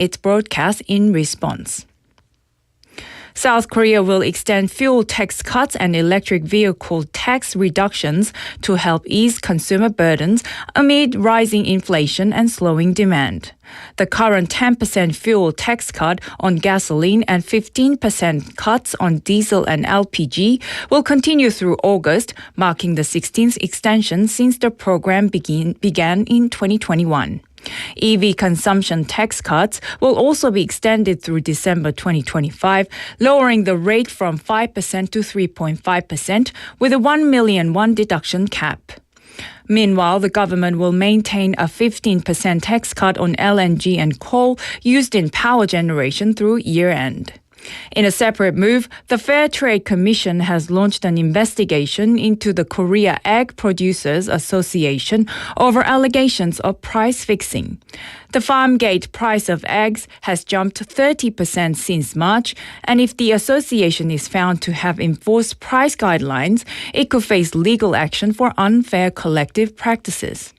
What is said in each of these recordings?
its broadcast in response. South Korea will extend fuel tax cuts and electric vehicle tax reductions to help ease consumer burdens amid rising inflation and slowing demand. The current 10% fuel tax cut on gasoline and 15% cuts on diesel and LPG will continue through August, marking the 16th extension since the program began in 2021. EV consumption tax cuts will also be extended through December 2025, lowering the rate from 5% to 3.5% with a 1 million won deduction cap. Meanwhile, the government will maintain a 15% tax cut on LNG and coal used in power generation through year-end. In a separate move, the Fair Trade Commission has launched an investigation into the Korea Egg Producers Association over allegations of price fixing. The farm gate price of eggs has jumped 30% since March, and if the association is found to have enforced price guidelines, it could face legal action for unfair collective practices.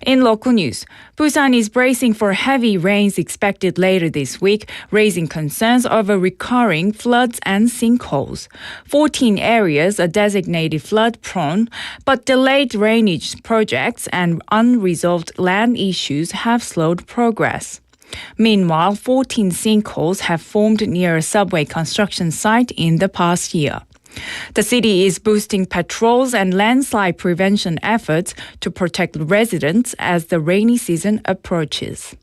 In local news, Busan is bracing for heavy rains expected later this week, raising concerns over recurring floods and sinkholes. 14 areas are designated flood-prone, but delayed drainage projects and unresolved land issues have slowed progress. Meanwhile, 14 sinkholes have formed near a subway construction site in the past year. The city is boosting patrols and landslide prevention efforts to protect residents as the rainy season approaches.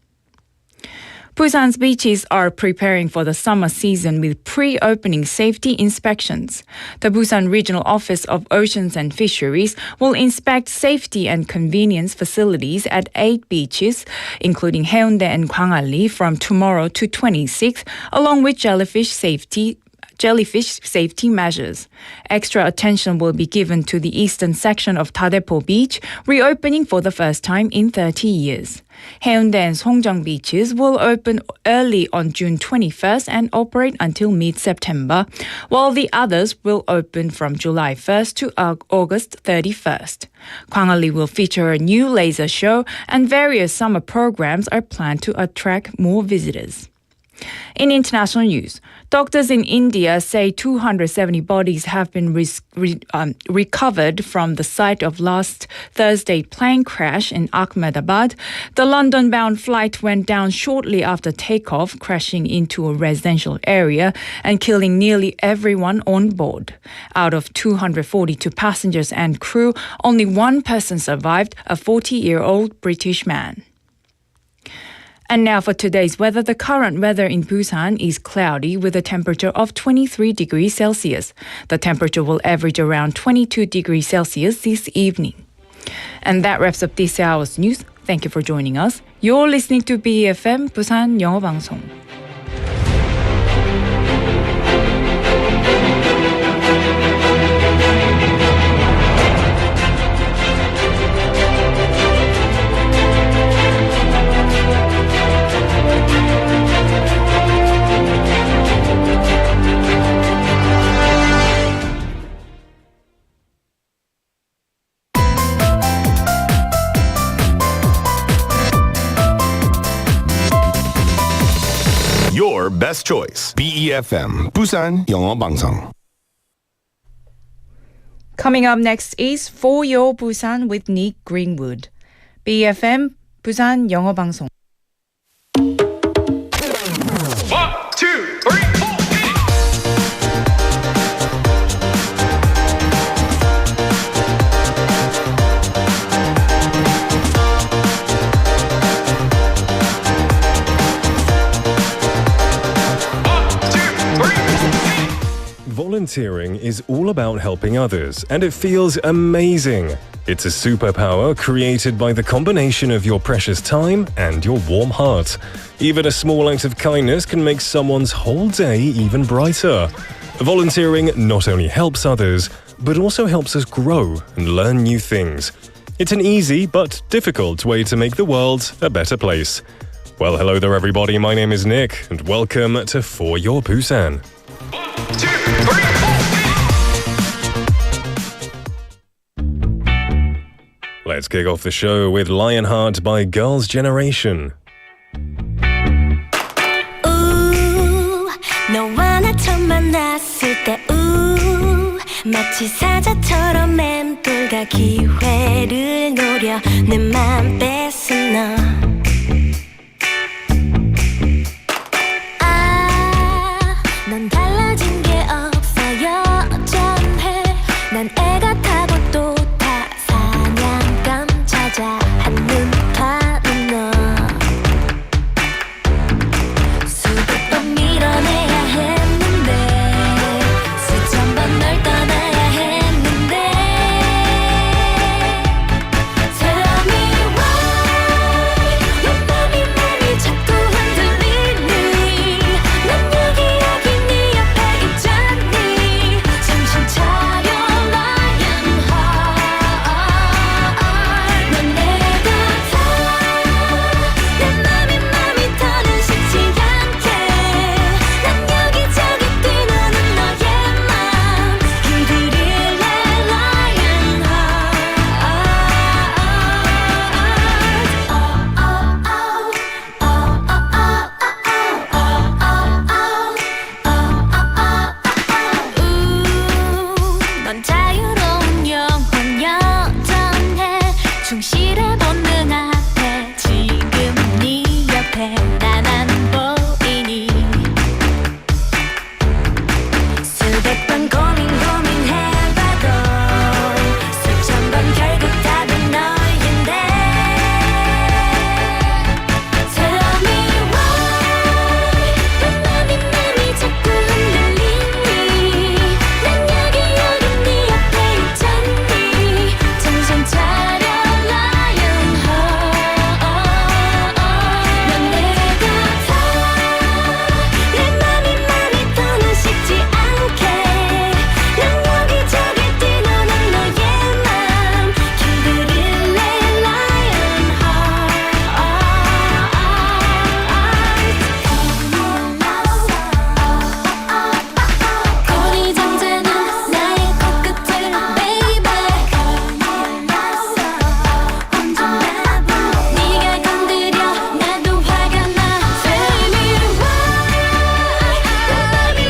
Busan's beaches are preparing for the summer season with pre-opening safety inspections. The Busan Regional Office of Oceans and Fisheries will inspect safety and convenience facilities at 8 beaches, including Haeundae and Gwangalli, from tomorrow to 26th, along with jellyfish safety measures. Extra attention will be given to the eastern section of Daepo Beach, reopening for the first time in 30 years. Haeundae and Songjeong beaches will open early on June 21st and operate until mid-September, while the others will open from July 1st to August 31st. Gwangalli will feature a new laser show, and various summer programs are planned to attract more visitors. In international news, doctors in India say 270 bodies have been recovered from the site of last Thursday plane crash in Ahmedabad. The London-bound flight went down shortly after takeoff, crashing into a residential area and killing nearly everyone on board. Out of 242 passengers and crew, only one person survived, a 40-year-old British man. And now for today's weather. The current weather in Busan is cloudy with a temperature of 23 degrees Celsius. The temperature will average around 22 degrees Celsius this evening. And that wraps up this hour's news. Thank you for joining us. You're listening to BFM 부산 영어방송. Your best choice. BEFM 부산 영어방송. Coming up next is For Your Busan with Nick Greenwood. BFM 부산 영어방송. 1, 2, 3, 4. Volunteering is all about helping others, and it feels amazing. It's a superpower created by the combination of your precious time and your warm heart. Even a small act of kindness can make someone's whole day even brighter. Volunteering not only helps others, but also helps us grow and learn new things. It's an easy but difficult way to make the world a better place. Well, hello there everybody, my name is Nick, and welcome to For Your Busan. 1, 2, 3, 4. Let's kick off the show with Lionheart by Girls' Generation. 너와 나 처음 만났을 때 마치 사자처럼 맴돌다 기회를 노려 내 맘 뺏은 너 넌 달라진 게 없어 여전해 난 애 같아도 또 다 사냥감 찾아 한눈 파는 너 수백 번 밀어내야 했는데 수천 번 널 떠나야 했는데 Tell me why 왜 맘이 자꾸 흔들리니 난 여기 네 옆에 있잖니 정신 차려 Lion Heart 넌 내 같아 내 맘이 더는 식지 않게 난 여기저기 뛰노는 너의 맘 길들일래 Lion 넌 자유로운 영혼 여전해 충실해본 눈앞에 지금 네 옆에 난 안 보이니 수백 번 고민해봐도 수천 번 결국 답은 너인데 Tell me why 왜 맘이 자꾸 흔들리니 난 여기 네 옆에 있잖니 정신 차려 Lion Heart 넌 내 같아 내 맘이 더는 식지 않게 난 여기저기 뛰노는 너의 맘 길들일래 Lion Heart 거리 정자는 나의 코끝을 baby 네가 건드려 나도 화가 나 Tell me why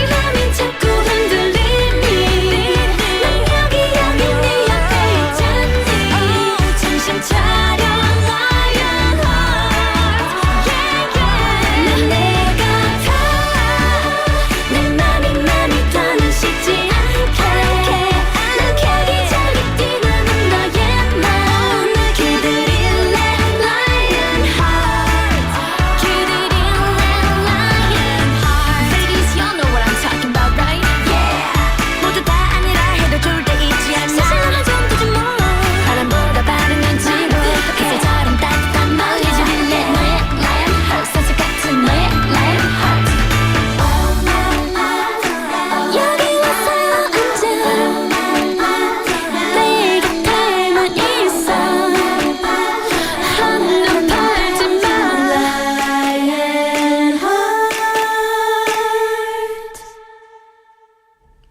맘이 자꾸 흔들리니 난 여기 네 옆에 있잖니 정신 차려 Lion Heart 난 내 같아 내 맘이 더는 식지 않게 난 여기저기 뛰노는 너의 맘 길들일래 Lion Heart 길들일래 Lion Heart Ladies, y'all know what I'm talking about, right? Yeah 모두 다 아니라 해도 좋을 때 있지 않나 사실은 좀 되지 뭐 바람보다 빠른 눈치로 햇살처럼 따뜻한 너 잊어릴래 너의 Lion Heart 산책 같은 너의 Lion Heart 여기 와서 앉아 내 곁에만 있어 한눈 팔지 마 Lion Heart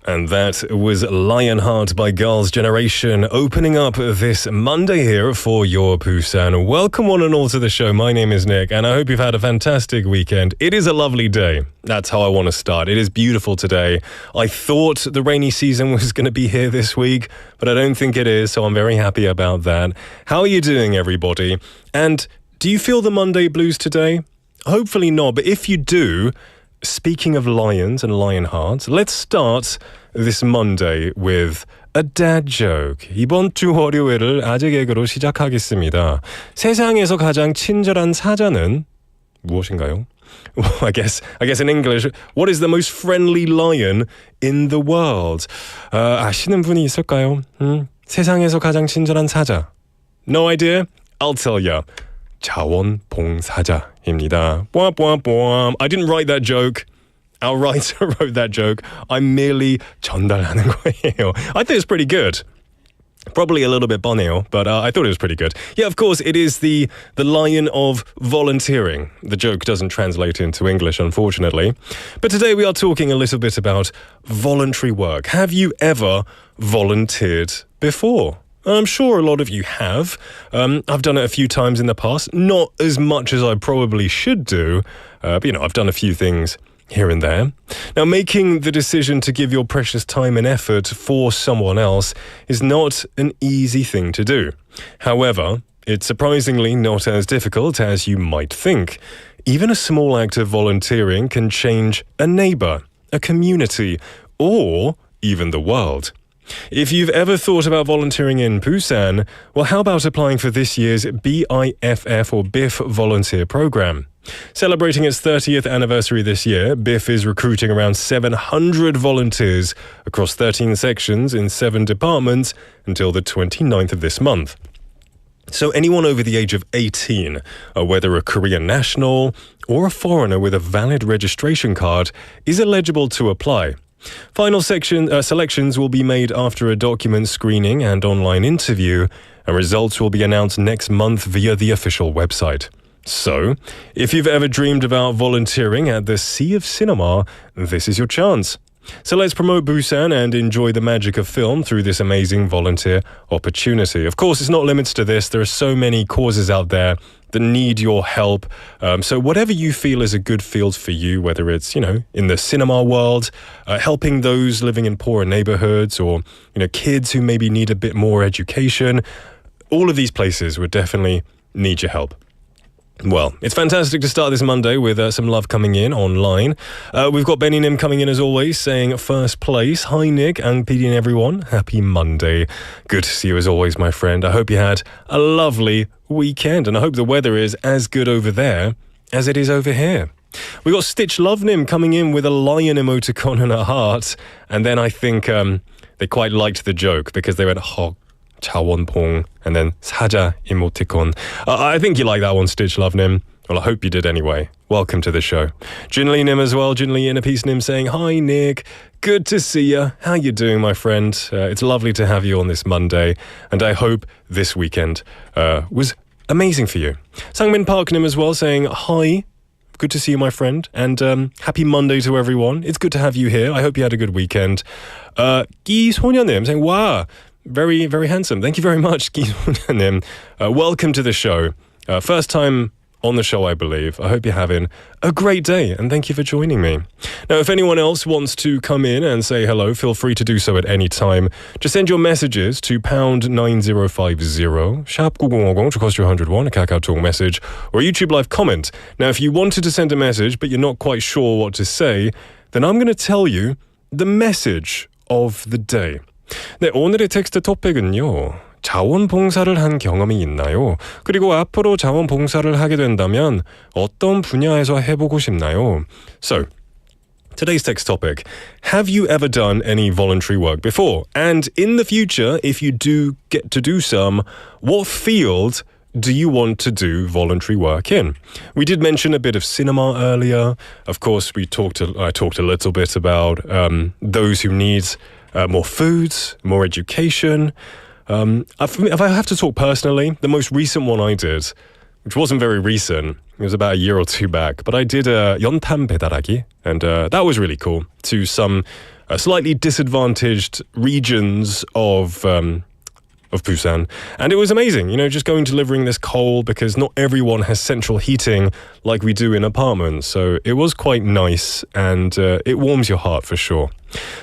And that was Lionheart by Girls' Generation, opening up this Monday here for Your Busan. Welcome one and all to the show. My name is Nick, and I hope you've had a fantastic weekend. It is a lovely day. That's how I want to start. It is beautiful today. I thought the rainy season was going to be here this week, but I don't think it is, so I'm very happy about that. How are you doing, everybody? And do you feel the Monday blues today? Hopefully not, but if you do, speaking of lions and lion hearts, let's start this Monday with a dad joke. 이번 주 월요일을 아재 개그로 시작하겠습니다. 세상에서 가장 친절한 사자는 무엇인가요? Well, I guess in English, what is the most friendly lion in the world? 아시는 분이 있을까요? 세상에서 가장 친절한 사자. No idea? I'll tell you. 자원봉사자입니다. I didn't write that joke. Our writer wrote that joke. I'm merely 전달하는 거예요. I think it's pretty good. Probably a little bit boneo, but I thought it was pretty good. Yeah, of course, it is the lion of volunteering. The joke doesn't translate into English, unfortunately. But today we are talking a little bit about voluntary work. Have you ever volunteered before? I'm sure a lot of you have. I've done it a few times in the past. Not as much as I probably should do. But, I've done a few things here and there. Now, making the decision to give your precious time and effort for someone else is not an easy thing to do. However, it's surprisingly not as difficult as you might think. Even a small act of volunteering can change a neighbor, a community, or even the world. If you've ever thought about volunteering in Busan, well, how about applying for this year's BIFF or BIFF volunteer program? Celebrating its 30th anniversary this year, BIFF is recruiting around 700 volunteers across 13 sections in 7 departments until the 29th of this month. So anyone over the age of 18, whether a Korean national or a foreigner with a valid registration card, is eligible to apply. Final selections will be made after a document screening and online interview, and results will be announced next month via the official website. So, if you've ever dreamed about volunteering at the Sea of Cinema, this is your chance. So let's promote Busan and enjoy the magic of film through this amazing volunteer opportunity. Of course, it's not limited to this. There are so many causes out there that need your help. So whatever you feel is a good field for you, whether it's, in the cinema world, helping those living in poorer neighborhoods, or, kids who maybe need a bit more education, all of these places would definitely need your help. Well, it's fantastic to start this Monday with some love coming in online. We've got Benny Nim coming in as always, saying first place. Hi Nick, Ang PD and everyone. Happy Monday. Good to see you as always, my friend. I hope you had a lovely weekend, and I hope the weather is as good over there as it is over here. We got Stitch Love Nim coming in with a lion emoticon and a heart, and then I think they quite liked the joke because they went hog. 자원봉 and then 사자 emoticon. I think you like that one, Stitch Love Nim. Well, I hope you did anyway. Welcome to the show. Jinli Nim as well. Jinli Inner Peace Nim saying, hi Nick, good to see you. How you doing, my friend? It's lovely to have you on this Monday, and I hope this weekend was amazing for you. Sangmin Park Nim as well saying, hi. Good to see you, my friend, and happy Monday to everyone. It's good to have you here. I hope you had a good weekend. Gi Sonyanim saying, wow, very, very handsome. Thank you very much, Gi Sonyanim. Welcome to the show. First time on the show, I believe. I hope you're having a great day, and thank you for joining me. Now, if anyone else wants to come in and say hello, feel free to do so at any time. Just send your messages to #9050, sharp 9050 to cost you 101, a Kakao Talk message, or a YouTube live comment. Now, if you wanted to send a message, but you're not quite sure what to say, then I'm going to tell you the message of the day. 네, 오늘의 텍스트 토픽은요. 자원봉사를 한 경험이 있나요? 그리고 앞으로 자원봉사를 하게 된다면 어떤 분야에서 해보고 싶나요? So, today's text topic. Have you ever done any voluntary work before? And in the future, if you do get to do some, what field do you want to do voluntary work in? We did mention a bit of cinema earlier. Of course, I talked a little bit about those who need more food, more education. If I have to talk personally, the most recent one I did, which wasn't very recent, it was about a year or two back, but I did 연탄 배달하기, and that was really cool, to some slightly disadvantaged regions of Busan. And it was amazing, just going delivering this coal, because not everyone has central heating like we do in apartments. So it was quite nice, and it warms your heart for sure.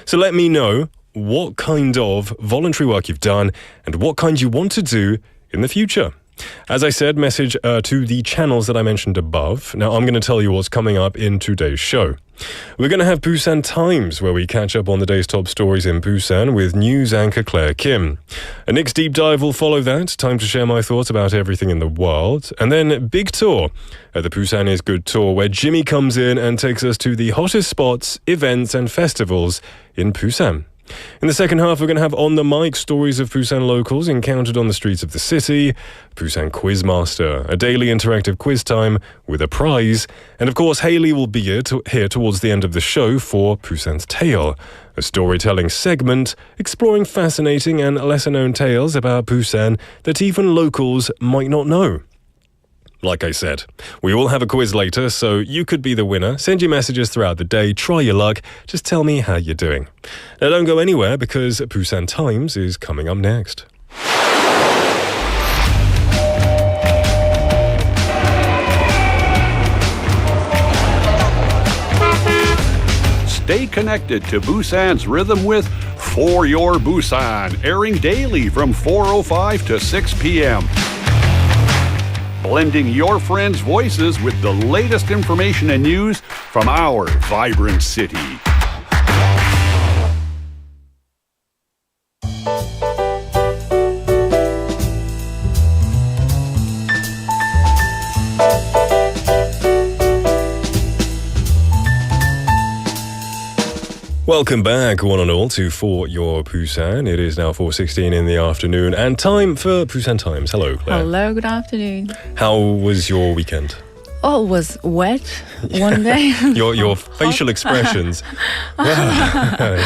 So let me know what kind of voluntary work you've done and what kind you want to do in the future. As I said, message to the channels that I mentioned above. Now I'm going to tell you what's coming up in today's show. We're going to have Busan Times, where we catch up on the day's top stories in Busan with news anchor Claire Kim. A Nick's Deep Dive will follow that. Time to share my thoughts about everything in the world. And then Big Tour, the Busan is Good Tour, where Jimmy comes in and takes us to the hottest spots, events and festivals in Busan. In the second half, we're going to have On the Mic, stories of Busan locals encountered on the streets of the city, Busan Quizmaster, a daily interactive quiz time with a prize, and of course, Hayley will be here towards the end of the show for Busan's Tale, a storytelling segment exploring fascinating and lesser-known tales about Busan that even locals might not know. Like I said, we will have a quiz later, so you could be the winner. Send your messages throughout the day, try your luck, just tell me how you're doing. Now don't go anywhere, because Busan Times is coming up next. Stay connected to Busan's rhythm with For Your Busan, airing daily from 4:05 to 6 p.m. Blending your friends' voices with the latest information and news from our vibrant city. Welcome back, one and all, to For Your Busan. It is now 4:16 in the afternoon, and time for Busan Times. Hello, Claire. Hello, good afternoon. How was your weekend? Oh, it was wet one day. Your facial expressions.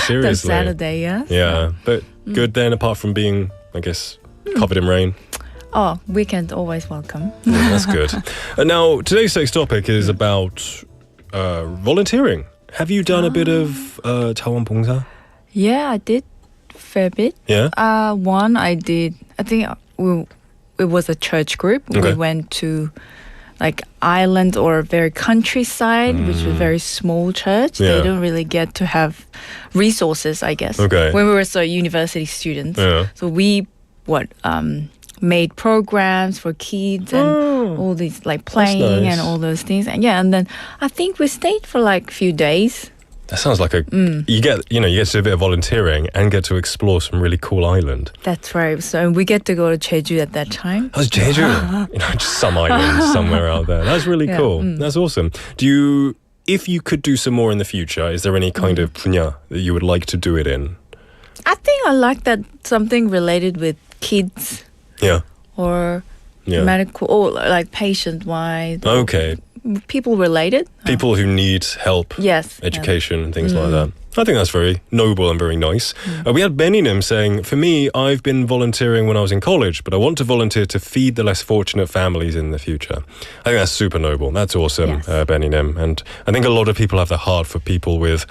Seriously. The Saturday, yes. Yeah, but good then, apart from being, I guess, covered in rain. Oh, weekend always welcome. Yeah, that's good. Now, today's next topic is about volunteering. Have you done a bit of 자원봉사? Yeah, I did fair bit. Yeah? One I did, I think it was a church group. Okay. We went to like island or very countryside, which was a very small church. Yeah. They don't really get to have resources, I guess. Okay. When we were university students. Yeah. So we made programs for kids and all these like playing nice. and all those things. And yeah, and then I think we stayed for like a few days. That sounds like you get to do a bit of volunteering and get to explore some really cool island. That's right. So we get to go to Jeju at that time. That was Jeju. Just some island somewhere out there. That's really cool. That's awesome. If you could do some more in the future, is there any kind of 분야 that you would like to do it in? I think I like that something related with kids Yeah. or medical or like patient-wise. Okay. People related. People who need help, Yes. education, and things like that. I think that's very noble and very nice. We had Beninim saying, for me, I've been volunteering when I was in college, but I want to volunteer to feed the less fortunate families in the future. I think that's super noble. That's awesome, Yes. Beninim. And I think a lot of people have the heart for people with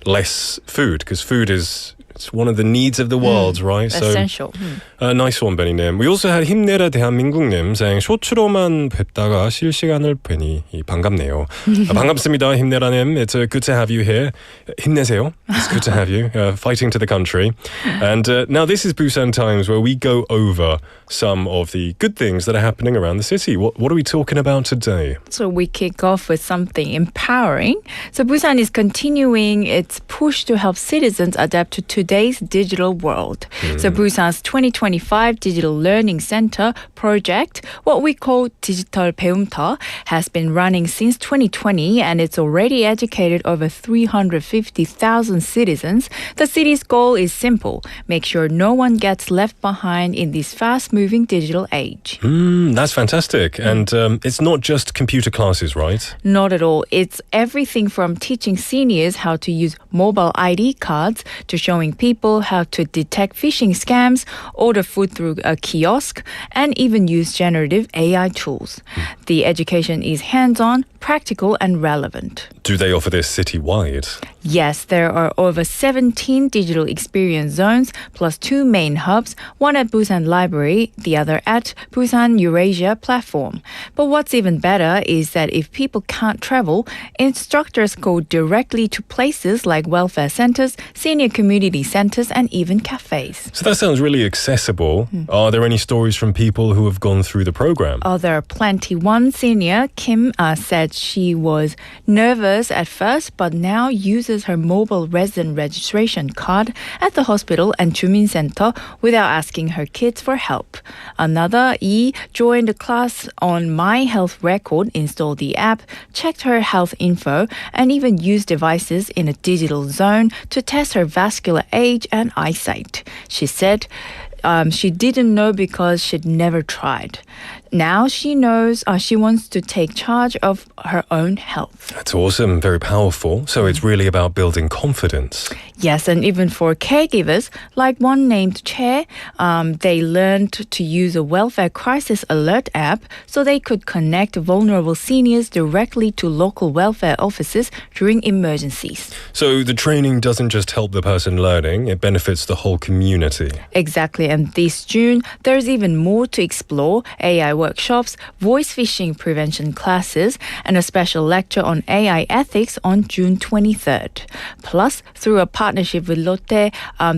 less food, because food is... It's one of the needs of the world, right? Essential. Nice one, Benny님. We also had 힘내라 대한민국님 saying 쇼츠로만 뵙다가 실시간을 뵈니 반갑네요. 반갑습니다, 힘내라님. It's good to have you here. 힘내세요. It's good to have you. Fighting to the country. And now this is Busan Times, where we go over some of the good things that are happening around the city. What are we talking about today? So we kick off with something empowering. So Busan is continuing its push to help citizens adapt to today's digital world. So Busan's 2025 Digital Learning Center project, what we call 디지털 배움터, has been running since 2020 and it's already educated over 350,000 citizens. The city's goal is simple: make sure no one gets left behind in this fast-moving digital age. That's fantastic. And it's not just computer classes, right? Not at all. It's everything from teaching seniors how to use mobile ID cards to showing people how to detect phishing scams, order food through a kiosk, and even use generative AI tools. The education is hands-on, practical, and relevant. Do they offer this citywide? Yes, there are over 17 digital experience zones, plus 2 main hubs, one at Busan Library, the other at Busan Eurasia platform. But what's even better is that if people can't travel, instructors go directly to places like welfare centers, senior community centers, and even cafes. So that sounds really accessible. Are there any stories from people who have gone through the program? Oh, there are plenty. One senior, Kim, said she was nervous at first, but now uses her mobile resident registration card at the hospital and Jumin Center without asking her kids for help. Another, E, joined a class on My Health Record, installed the app, checked her health info, and even used devices in a digital zone to test her vascular age and eyesight. She said she didn't know because she'd never tried. Now she knows she wants to take charge of her own health. That's awesome, very powerful. So it's really about building confidence. Yes, and even for caregivers, like one named Che, they learned to use a welfare crisis alert app so they could connect vulnerable seniors directly to local welfare offices during emergencies. So the training doesn't just help the person learning, it benefits the whole community. Exactly, and this June, there's even more to explore. AI workshops, voice phishing prevention classes, and a special lecture on AI ethics on June 23rd. Plus, through a partnership with Lotte,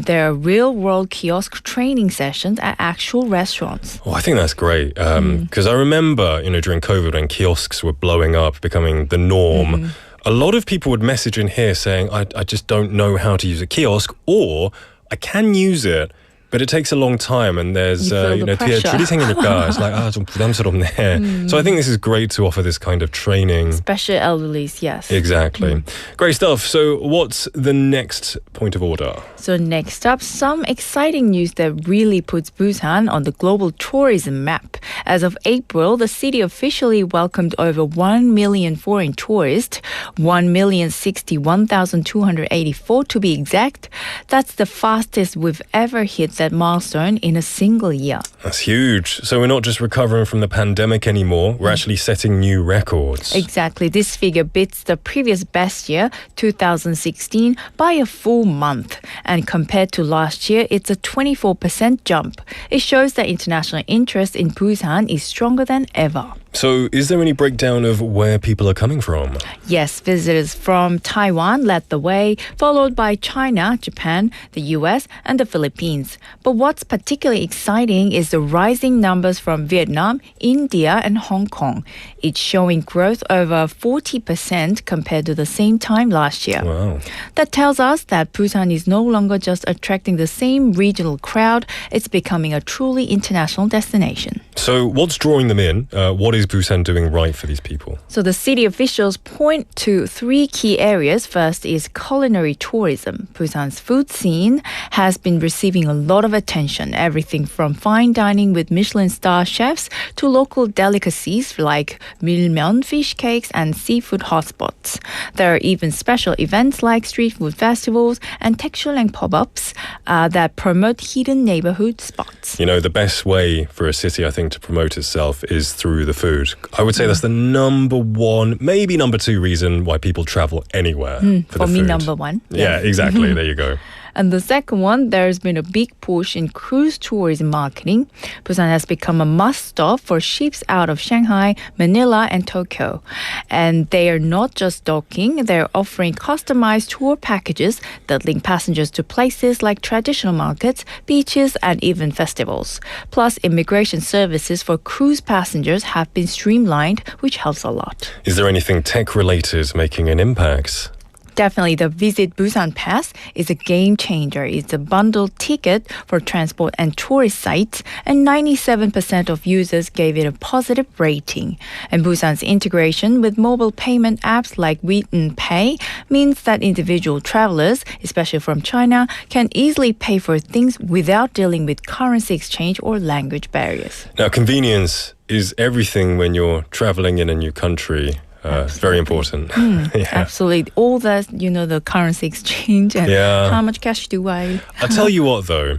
there are real-world kiosk training sessions at actual restaurants. Oh, I think that's great because I remember, during COVID when kiosks were blowing up, becoming the norm, a lot of people would message in here saying, I just don't know how to use a kiosk, or I can use it, but it takes a long time and there's, the 뒤에 pressure. 줄이 생기니까 it's like, 좀 부담스럽네. So I think this is great to offer this kind of training. Especially elderlies, yes. Exactly. Great stuff. So what's the next point of order? So next up, some exciting news that really puts Busan on the global tourism map. As of April, the city officially welcomed over 1 million foreign tourists, 1,061,284 to be exact. That's the fastest we've ever hit that milestone in a single year. That's huge. So we're not just recovering from the pandemic anymore, we're actually setting new records. Exactly. This figure beats the previous best year, 2016, by a full month. And compared to last year, it's a 24% jump. It shows that international interest in Busan is stronger than ever. So is there any breakdown of where people are coming from? Yes, visitors from Taiwan led the way, followed by China, Japan, the US, and the Philippines. But what's particularly exciting is the rising numbers from Vietnam, India, and Hong Kong, each showing growth over 40% compared to the same time last year. Wow. That tells us that Busan is no longer just attracting the same regional crowd, it's becoming a truly international destination. So what's drawing them in? What is Busan doing right for these people? So the city officials point to three key areas. First is culinary tourism. Busan's food scene has been receiving a lot of attention. Everything from fine dining with Michelin star chefs to local delicacies like milmyeon, fish cakes, and seafood hotspots. There are even special events like street food festivals and texturelang pop-ups that promote hidden neighborhood spots. The best way for a city, I think, to promote itself is through the food. I would say that's the number one, maybe number two reason why people travel anywhere for the me, food. number one. Yeah, exactly. There you go. And the second one, there's been a big push in cruise tourism marketing. Busan has become a must-stop for ships out of Shanghai, Manila, and Tokyo. And they are not just docking, they're offering customized tour packages that link passengers to places like traditional markets, beaches, and even festivals. Plus, immigration services for cruise passengers have been streamlined, which helps a lot. Is there anything tech-related making an impact? Definitely, the Visit Busan Pass is a game changer. It's a bundled ticket for transport and tourist sites, and 97% of users gave it a positive rating. And Busan's integration with mobile payment apps like Weeton Pay means that individual travelers, especially from China, can easily pay for things without dealing with currency exchange or language barriers. Now, convenience is everything when you're traveling in a new country. It's very important. Yeah. Absolutely. All that, the currency exchange and Yeah. how much cash do I... I'll tell you what, though.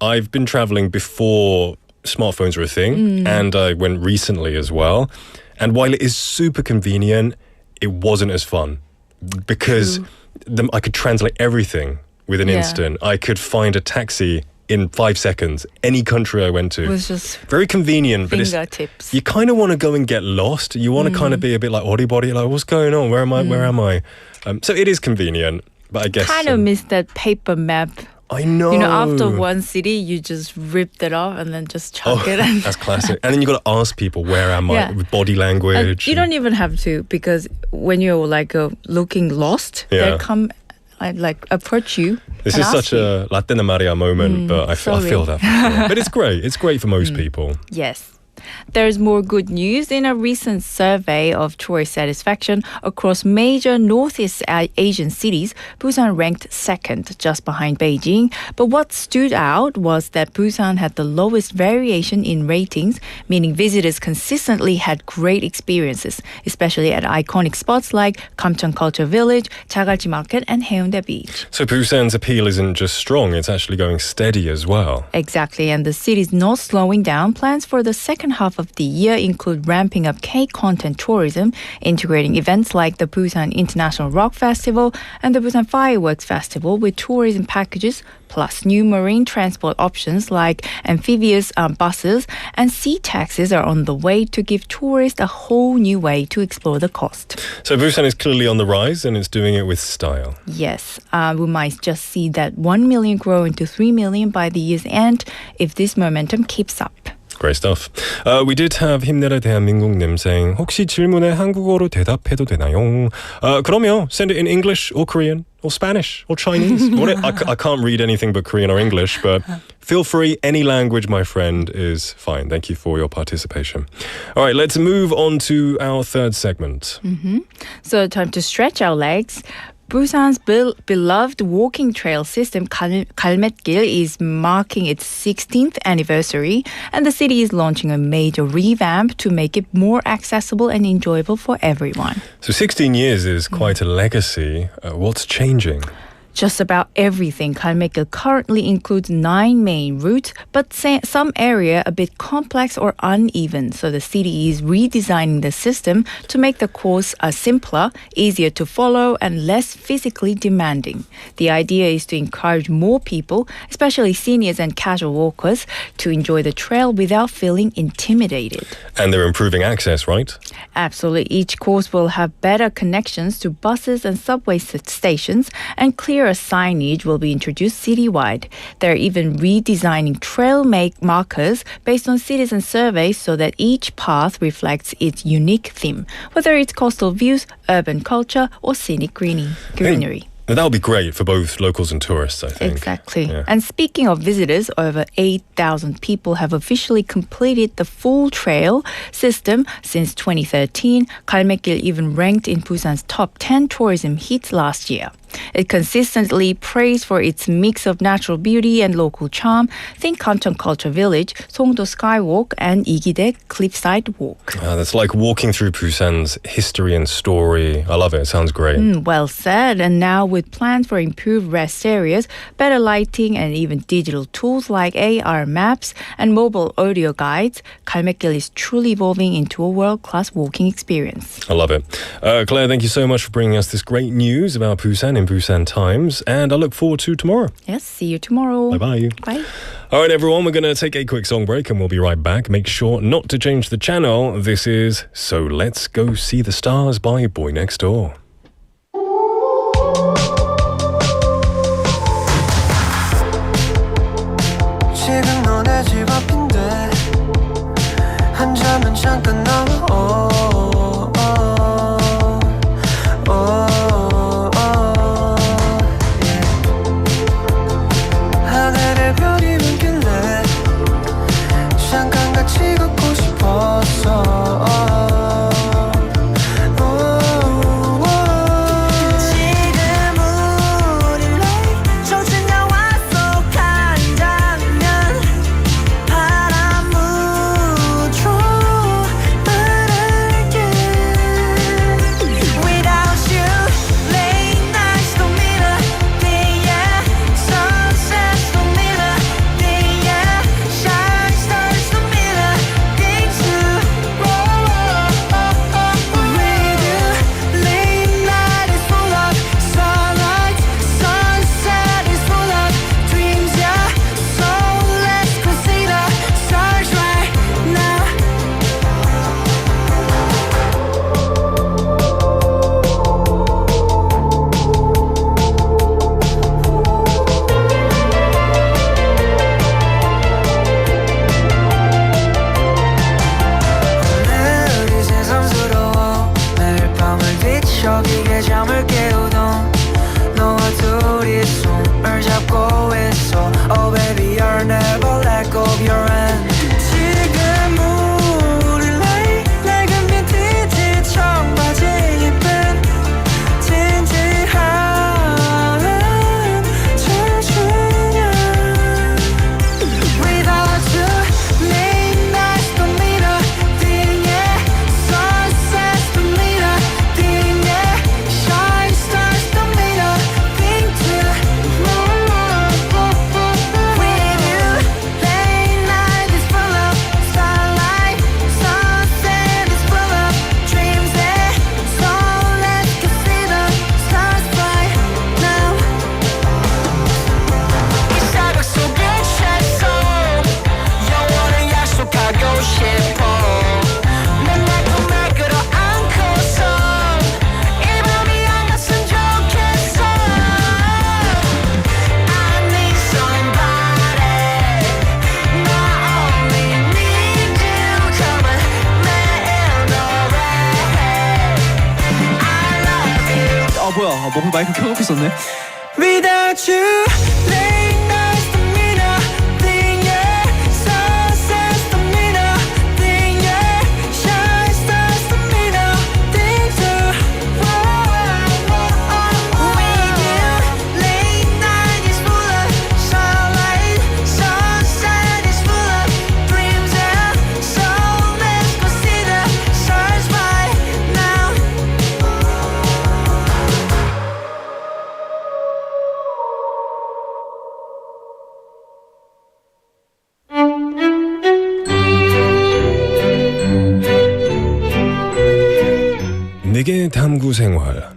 I've been traveling before smartphones were a thing, and I went recently as well. And while it is super convenient, it wasn't as fun because I could translate everything with an instant. I could find a taxi in 5 seconds, any country I went to. It was just very convenient, but fingertips. you kind of want to go and get lost. You want to kind of be a bit like Odibody, like, what's going on? Where am I? So it is convenient, but I guess... Kind of miss that paper map. I know. After one city, you just ripped it off and then just chuck it. And that's classic. And then you got to ask people, where am I? Yeah. With body language. you don't even have to, because when you're looking lost, they come approach you. This and is ask such you. a Latina Maria moment, but I feel that. But it's great. It's great for most people. Yes. There's more good news. In a recent survey of tourist satisfaction across major Northeast Asian cities, Busan ranked second, just behind Beijing. But what stood out was that Busan had the lowest variation in ratings, meaning visitors consistently had great experiences, especially at iconic spots like Kamcheon Culture Village, Jagalji Market, and Haeundae Beach. So Busan's appeal isn't just strong, it's actually going steady as well. Exactly, and the city's not slowing down. Plans for the second second half of the year include ramping up K-content tourism, integrating events like the Busan International Rock Festival and the Busan Fireworks Festival with tourism packages, plus new marine transport options like amphibious buses and sea taxis are on the way to give tourists a whole new way to explore the coast. So Busan is clearly on the rise and it's doing it with style. Yes, we might just see that 1 million grow into 3 million by the year's end if this momentum keeps up. Great stuff. We did have 힘내라 대한민국님 saying 혹시 질문에 한국어로 대답해도 되나요? 그럼요. Send it in English or Korean or Spanish or Chinese. I can't read anything but Korean or English, but feel free. Any language, my friend, is fine. Thank you for your participation. All right, let's move on to our third segment. So time to stretch our legs. Busan's beloved walking trail system, 갈매길, is marking its 16th anniversary, and the city is launching a major revamp to make it more accessible and enjoyable for everyone. So 16 years is quite a legacy. What's changing? Just about everything. 갈매길 currently includes 9 main routes, but some area a bit complex or uneven. So the city is redesigning the system to make the course simpler, easier to follow, and less physically demanding. The idea is to encourage more people, especially seniors and casual walkers, to enjoy the trail without feeling intimidated. And they're improving access, right? Absolutely. Each course will have better connections to buses and subway stations, and clearer signage will be introduced citywide. They're even redesigning trail markers based on citizen surveys so that each path reflects its unique theme, whether it's coastal views, urban culture, or scenic greenery. That would be great for both locals and tourists, I think. Exactly. Yeah. And speaking of visitors, over 8,000 people have officially completed the full trail system since 2013. 갈매길 even ranked in Busan's top 10 tourism hits last year. It consistently praised for its mix of natural beauty and local charm. Think Kancheon Culture Village, Songdo Skywalk, and Igide Cliffside Walk. That's like walking through Busan's history and story. I love it. It sounds great. Well said. And now with plans for improved rest areas, better lighting, and even digital tools like AR maps and mobile audio guides, 갈매길 is truly evolving into a world-class walking experience. I love it. Claire, thank you so much for bringing us this great news about Busan in Busan Times, and I look forward to tomorrow. Yes, see you tomorrow. Bye-bye. Bye. All right, everyone, we're going to take a quick song break and we'll be right back. Make sure not to change the channel. This is So Let's Go See the Stars by Boy Next Door. 지금 너네 집 앞인데 한참은 잠깐 나와 하늘에 별이 묻길래 잠깐 같이 걷고 싶었어 뭐야 뭐 마이크 켜놓고 있었네. Without you, late nights to me nothing, yeah. Sunsets to me nothing, yeah. Shine stars to me nothing too. With you, late night is full of sunlight, sunset is full of dreams, yeah. So let's go see the stars right now. 내게 탐구생활.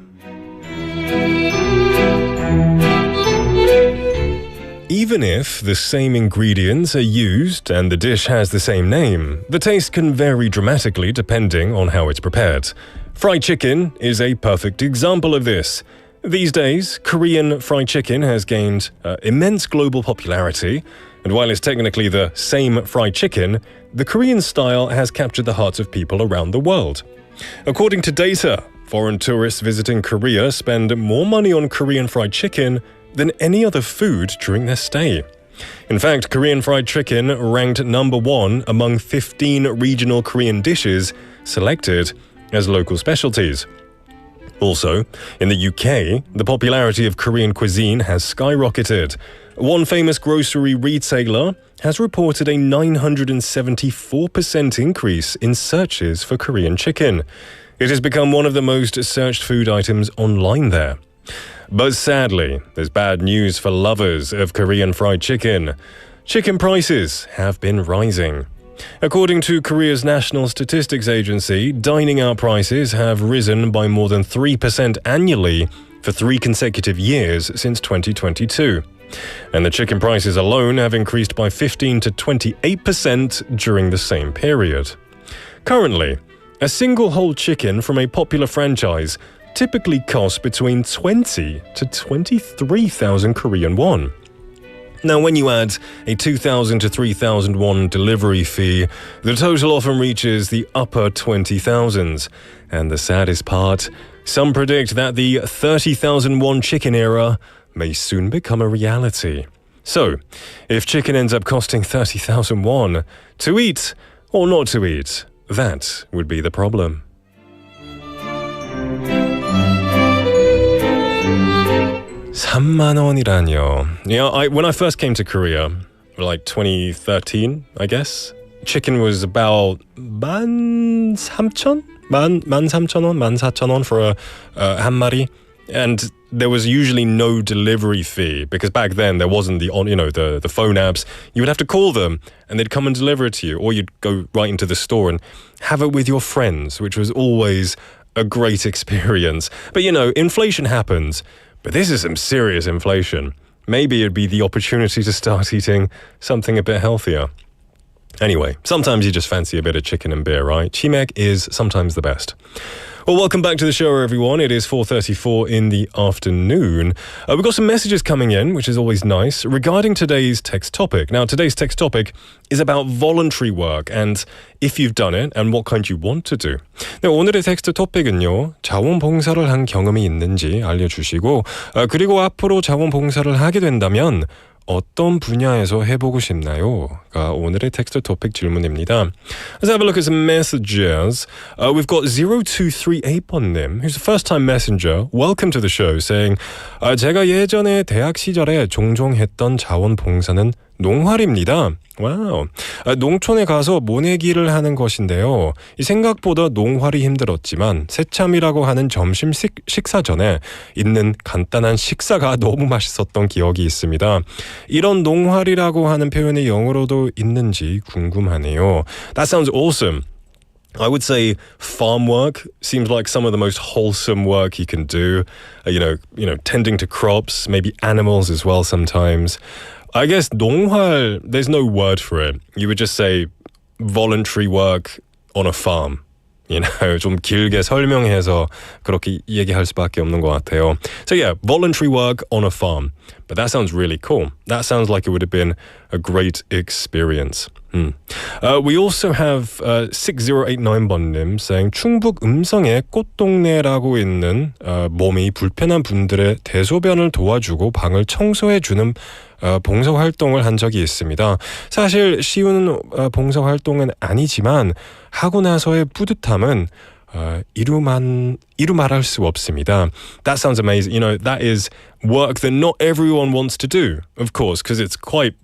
Even if the same ingredients are used and the dish has the same name, the taste can vary dramatically depending on how it's prepared. Fried chicken is a perfect example of this. These days, Korean fried chicken has gained immense global popularity, and while it's technically the same fried chicken, the Korean style has captured the hearts of people around the world. According to data, foreign tourists visiting Korea spend more money on Korean fried chicken than any other food during their stay. In fact, Korean fried chicken ranked number 1 among 15 regional Korean dishes selected as local specialties. Also, in the UK, the popularity of Korean cuisine has skyrocketed. One famous grocery retailer has reported a 974% increase in searches for Korean chicken. It has become one of the most searched food items online there. But sadly, there's bad news for lovers of Korean fried chicken. Chicken prices have been rising. According to Korea's National Statistics Agency, dining out prices have risen by more than 3% annually for 3 consecutive years since 2022. And the chicken prices alone have increased by 15 to 28% during the same period. Currently, a single whole chicken from a popular franchise typically costs between 20 to 23,000 Korean won. Now, when you add a 2,000 to 3,000 won delivery fee, the total often reaches the upper 20,000s. And the saddest part, some predict that the 30,000 won chicken era may soon become a reality. So, if chicken ends up costing 30,000 won, to eat or not to eat, that would be the problem. $30,000이라뇨. Yeah, when I first came to Korea, like 2013, I guess, chicken was about 13,000? 13,000원? 14,000원 for a 한 마리. And there was usually no delivery fee because back then there wasn't the phone apps. You would have to call them and they'd come and deliver it to you, or you'd go right into the store and have it with your friends, which was always a great experience. But inflation happens, but this is some serious inflation. Maybe it'd be the opportunity to start eating something a bit healthier. Anyway, sometimes you just fancy a bit of chicken and beer, right? Chimek is sometimes the best. Well, welcome back to the show, everyone. It is 4:34 in the afternoon. We've got some messages coming in, which is always nice, regarding today's text topic. Now, today's text topic is about voluntary work and if you've done it and what kind you want to do. 네, 오늘의 텍스트 토픽은요, 자원봉사를 한 경험이 있는지 알려주시고 그리고 앞으로 자원봉사를 하게 된다면 어떤 분야에서 해보고 싶나요?가 오늘의 텍스트 토픽 질문입니다. Let's have a look at some messages. We've got 0238번님, who's a first-time messenger. Welcome to the show, saying 제가 예전에 대학 시절에 종종 했던 자원봉사는 농활입니다. 와우. 농촌에 가서 모내기를 하는 것인데요. 이 생각보다 농활이 힘들었지만 새참이라고 하는 점심 식사 전에 있는 간단한 식사가 너무 맛있었던 기억이 있습니다. 이런 농활이라고 하는 표현이 영어로도 있는지 궁금하네요. That sounds awesome. I would say farm work seems like some of the most wholesome work you can do. Tending to crops, maybe animals as well sometimes. I guess 농활, there's no word for it. You would just say voluntary work on a farm. 좀 길게 설명해서 그렇게 얘기할 수밖에 없는 것 같아요. So yeah, voluntary work on a farm. But that sounds really cool. That sounds like it would have been a great experience. We also have 6089번님 saying 충북 음성에 꽃동네라고 있는 몸이 불편한 분들의 대소변을 도와주고 방을 청소해주는 봉사활동을 한 적이 있습니다. 사실 쉬운 봉사활동은 아니지만 하고 나서의 뿌듯함은 이루 말할 수 없습니다. That sounds amazing. You know, that is work that not everyone wants to do, of course, because it's quite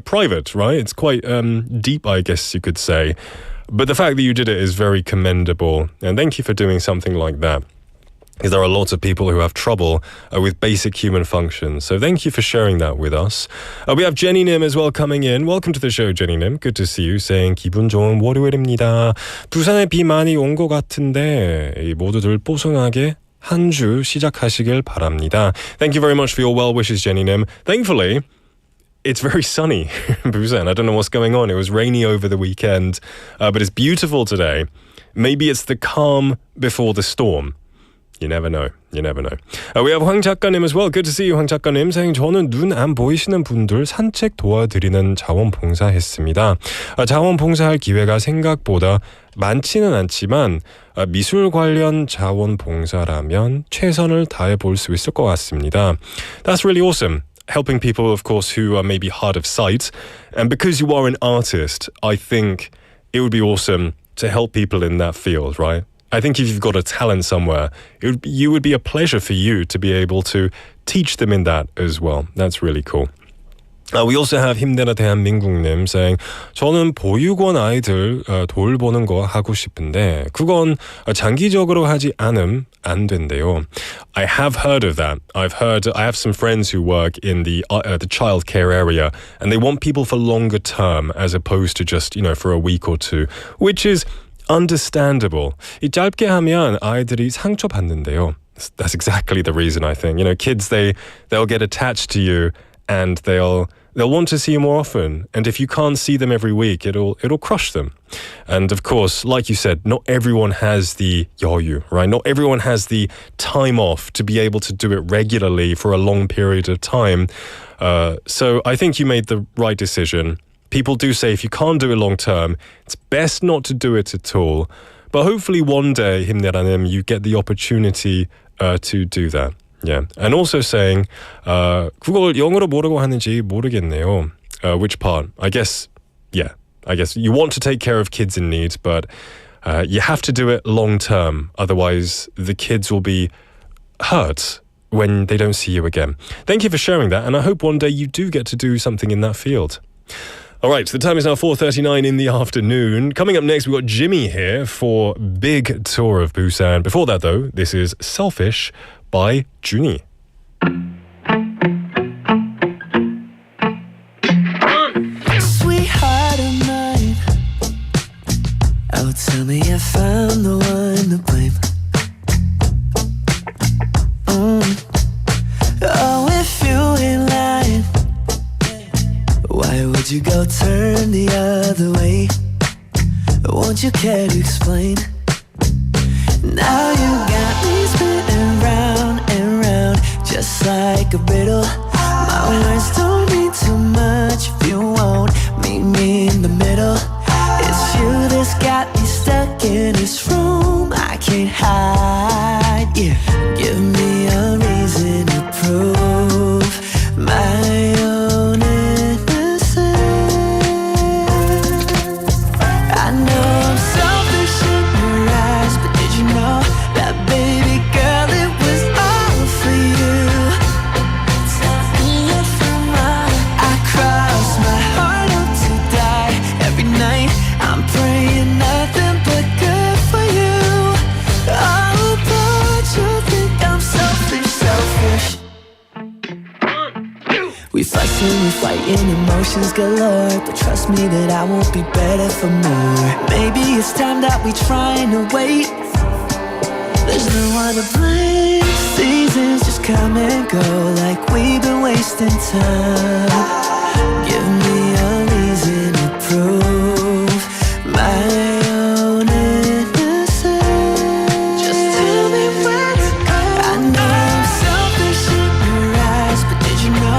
private, right? It's quite deep, I guess you could say. But the fact that you did it is very commendable. And thank you for doing something like that. Because there are lots of people who have trouble with basic human functions. So thank you for sharing that with us. We have Jenny Nim as well coming in. Welcome to the show, Jenny Nim. Good to see you. Saying 기분 좋은 월요일입니다. 부산에 비 많이 온 것 같은데 모두들 뽀송하게 한 주 시작하시길 바랍니다. Thank you very much for your well wishes, Jenny Nim. Thankfully, it's very sunny in Busan. I don't know what's going on. It was rainy over the weekend, but it's beautiful today. Maybe it's the calm before the storm. You never know. You never know. We have 황 작가님 as well. Good to see you, 황 작가님. saying 저는 눈 안 보이시는 분들 산책 도와드리는 자원봉사했습니다. 자원봉사할 기회가 생각보다 많지는 않지만 미술 관련 자원봉사라면 최선을 다해 볼 수 있을 것 같습니다. That's really awesome. Helping people, of course, who are maybe hard of sight. And because you are an artist, I think it would be awesome to help people in that field, right? I think if you've got a talent somewhere, it would be a pleasure for you to be able to teach them in that as well. That's really cool. We also have 힘내라 대한민국님 saying 저는 보육원 아이들 돌보는 거 하고 싶은데 그건 장기적으로 하지 않으면 안 된대요. I have heard of that. I have some friends who work in the child care area and they want people for longer term as opposed to just, for a week or two, which is understandable. 이 짧게 하면 아이들이 상처받는데요. That's exactly the reason I think. Kids, they'll get attached to you and they'll want to see you more often. And if you can't see them every week, it'll crush them. And of course, like you said, not everyone has the 여유, right? Not everyone has the time off to be able to do it regularly for a long period of time. So I think you made the right decision. People do say if you can't do it long term, it's best not to do it at all. But hopefully one day, 힘내라님, you get the opportunity to do that. Yeah. And also saying, 그걸 영어로 뭐라고 하는지 모르겠네요. Which part? I guess you want to take care of kids in need, but you have to do it long term. Otherwise, the kids will be hurt when they don't see you again. Thank you for sharing that. And I hope one day you do get to do something in that field. All right, the time is now 4:39 in the afternoon. Coming up next, we've got Jimmy here for B.I.G Tour of Busan. Before that, though, this is Selfish by Junie. Sweetheart of mine, oh, tell me if I'm the one to blame. Oh, if you ain't lying, why would you go turn the other way? Won't you care to explain? Now you got me spinning round and round, just like a riddle. My words don't mean too much if you won't meet me in the middle. It's you that's got me stuck in this room I can't hide. Yeah, give me a reason to prove my own innocence. I know I'm selfish in your eyes, but did you know that, baby girl, it was all for you? Tell me if I'm wrong. I cross my heart out to die. Every night I'm praying nothing but good for you. Oh, but you think I'm selfish. We fuss and we fighting, emotions galore, but trust me that I won't be better for more. Maybe it's time that we trying to wait. There's no one to blame. Seasons just come and go like we've been wasting time. Give me a reason to prove my own innocence. Just tell me where to go. I know I'm selfish in your eyes, but did you know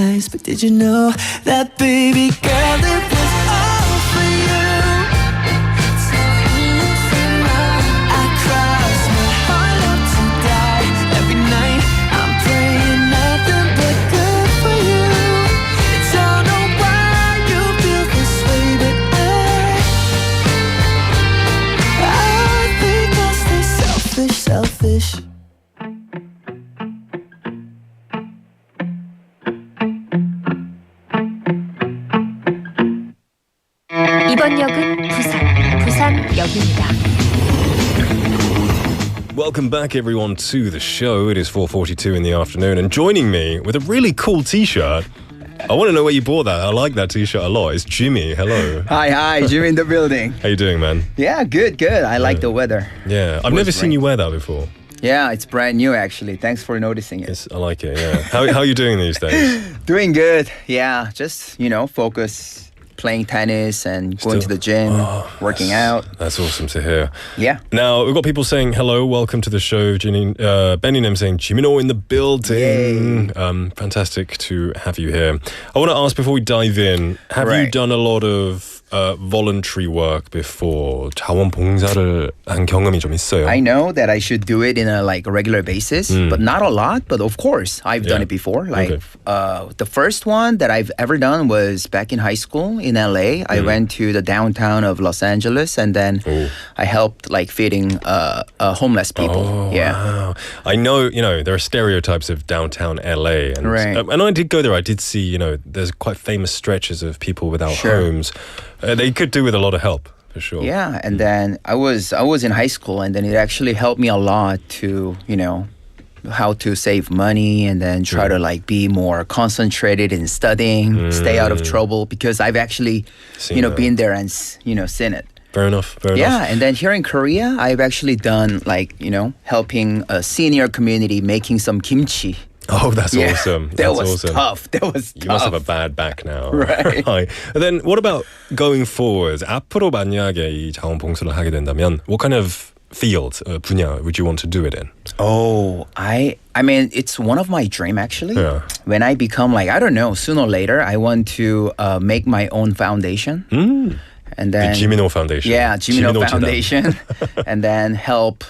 eyes. But did you know that, baby girl, it was all for you? I cross my heart up to die. Every night I'm praying nothing but good for you. Don't know why you feel this way, but I think I'll stay selfish. 이번 역은 부산역입니다. Welcome back, everyone, to the show. It is 4:42 in the afternoon, and joining me with a really cool T-shirt. I want to know where you bought that. I like that T-shirt a lot. It's Jimmy. Hello. Hi, Jimmy in the building. How you doing, man? Yeah, good. I like the weather. Yeah, I've never seen you wear that before. Yeah, it's brand new actually. Thanks for noticing it. Yes, I like it. Yeah. How are you doing these days? Doing good. Yeah, just, focus playing tennis and going to the gym, working out. That's awesome to hear. Yeah. Now, we've got people saying hello, welcome to the show. Benny Nim saying, Jimino in the building. Fantastic to have you here. I want to ask before we dive in, have you done a lot of voluntary work before? 자원봉사를 한 경험이 좀 있어요? I know that I should do it in a regular basis, but not a lot. But of course, I've done it before. The first one that I've ever done was back in high school in LA. I went to the downtown of Los Angeles, and then I helped feeding homeless people. Wow. I know, there are stereotypes of downtown LA. And, and I did go there. I did see, there's quite famous stretches of people without homes. They could do with a lot of help, for sure. Yeah, and then I was in high school, and then it actually helped me a lot to, how to save money, and then try to be more concentrated in studying, stay out of trouble, because I've actually, been there and, seen it. Fair enough. Yeah, and then here in Korea, I've actually done helping a senior community making some kimchi. Oh, that's awesome. That was tough. You must have a bad back now. Right. And then what about going forward? 앞으로 만약에 이 자원봉사를 하게 된다면 what kind of field, 분야 would you want to do it in? Oh, I mean, it's one of my dream actually. Yeah. When I become I don't know, sooner or later, I want to make my own foundation. And then the Jimino Foundation. Yeah, Jimino Foundation. And then help,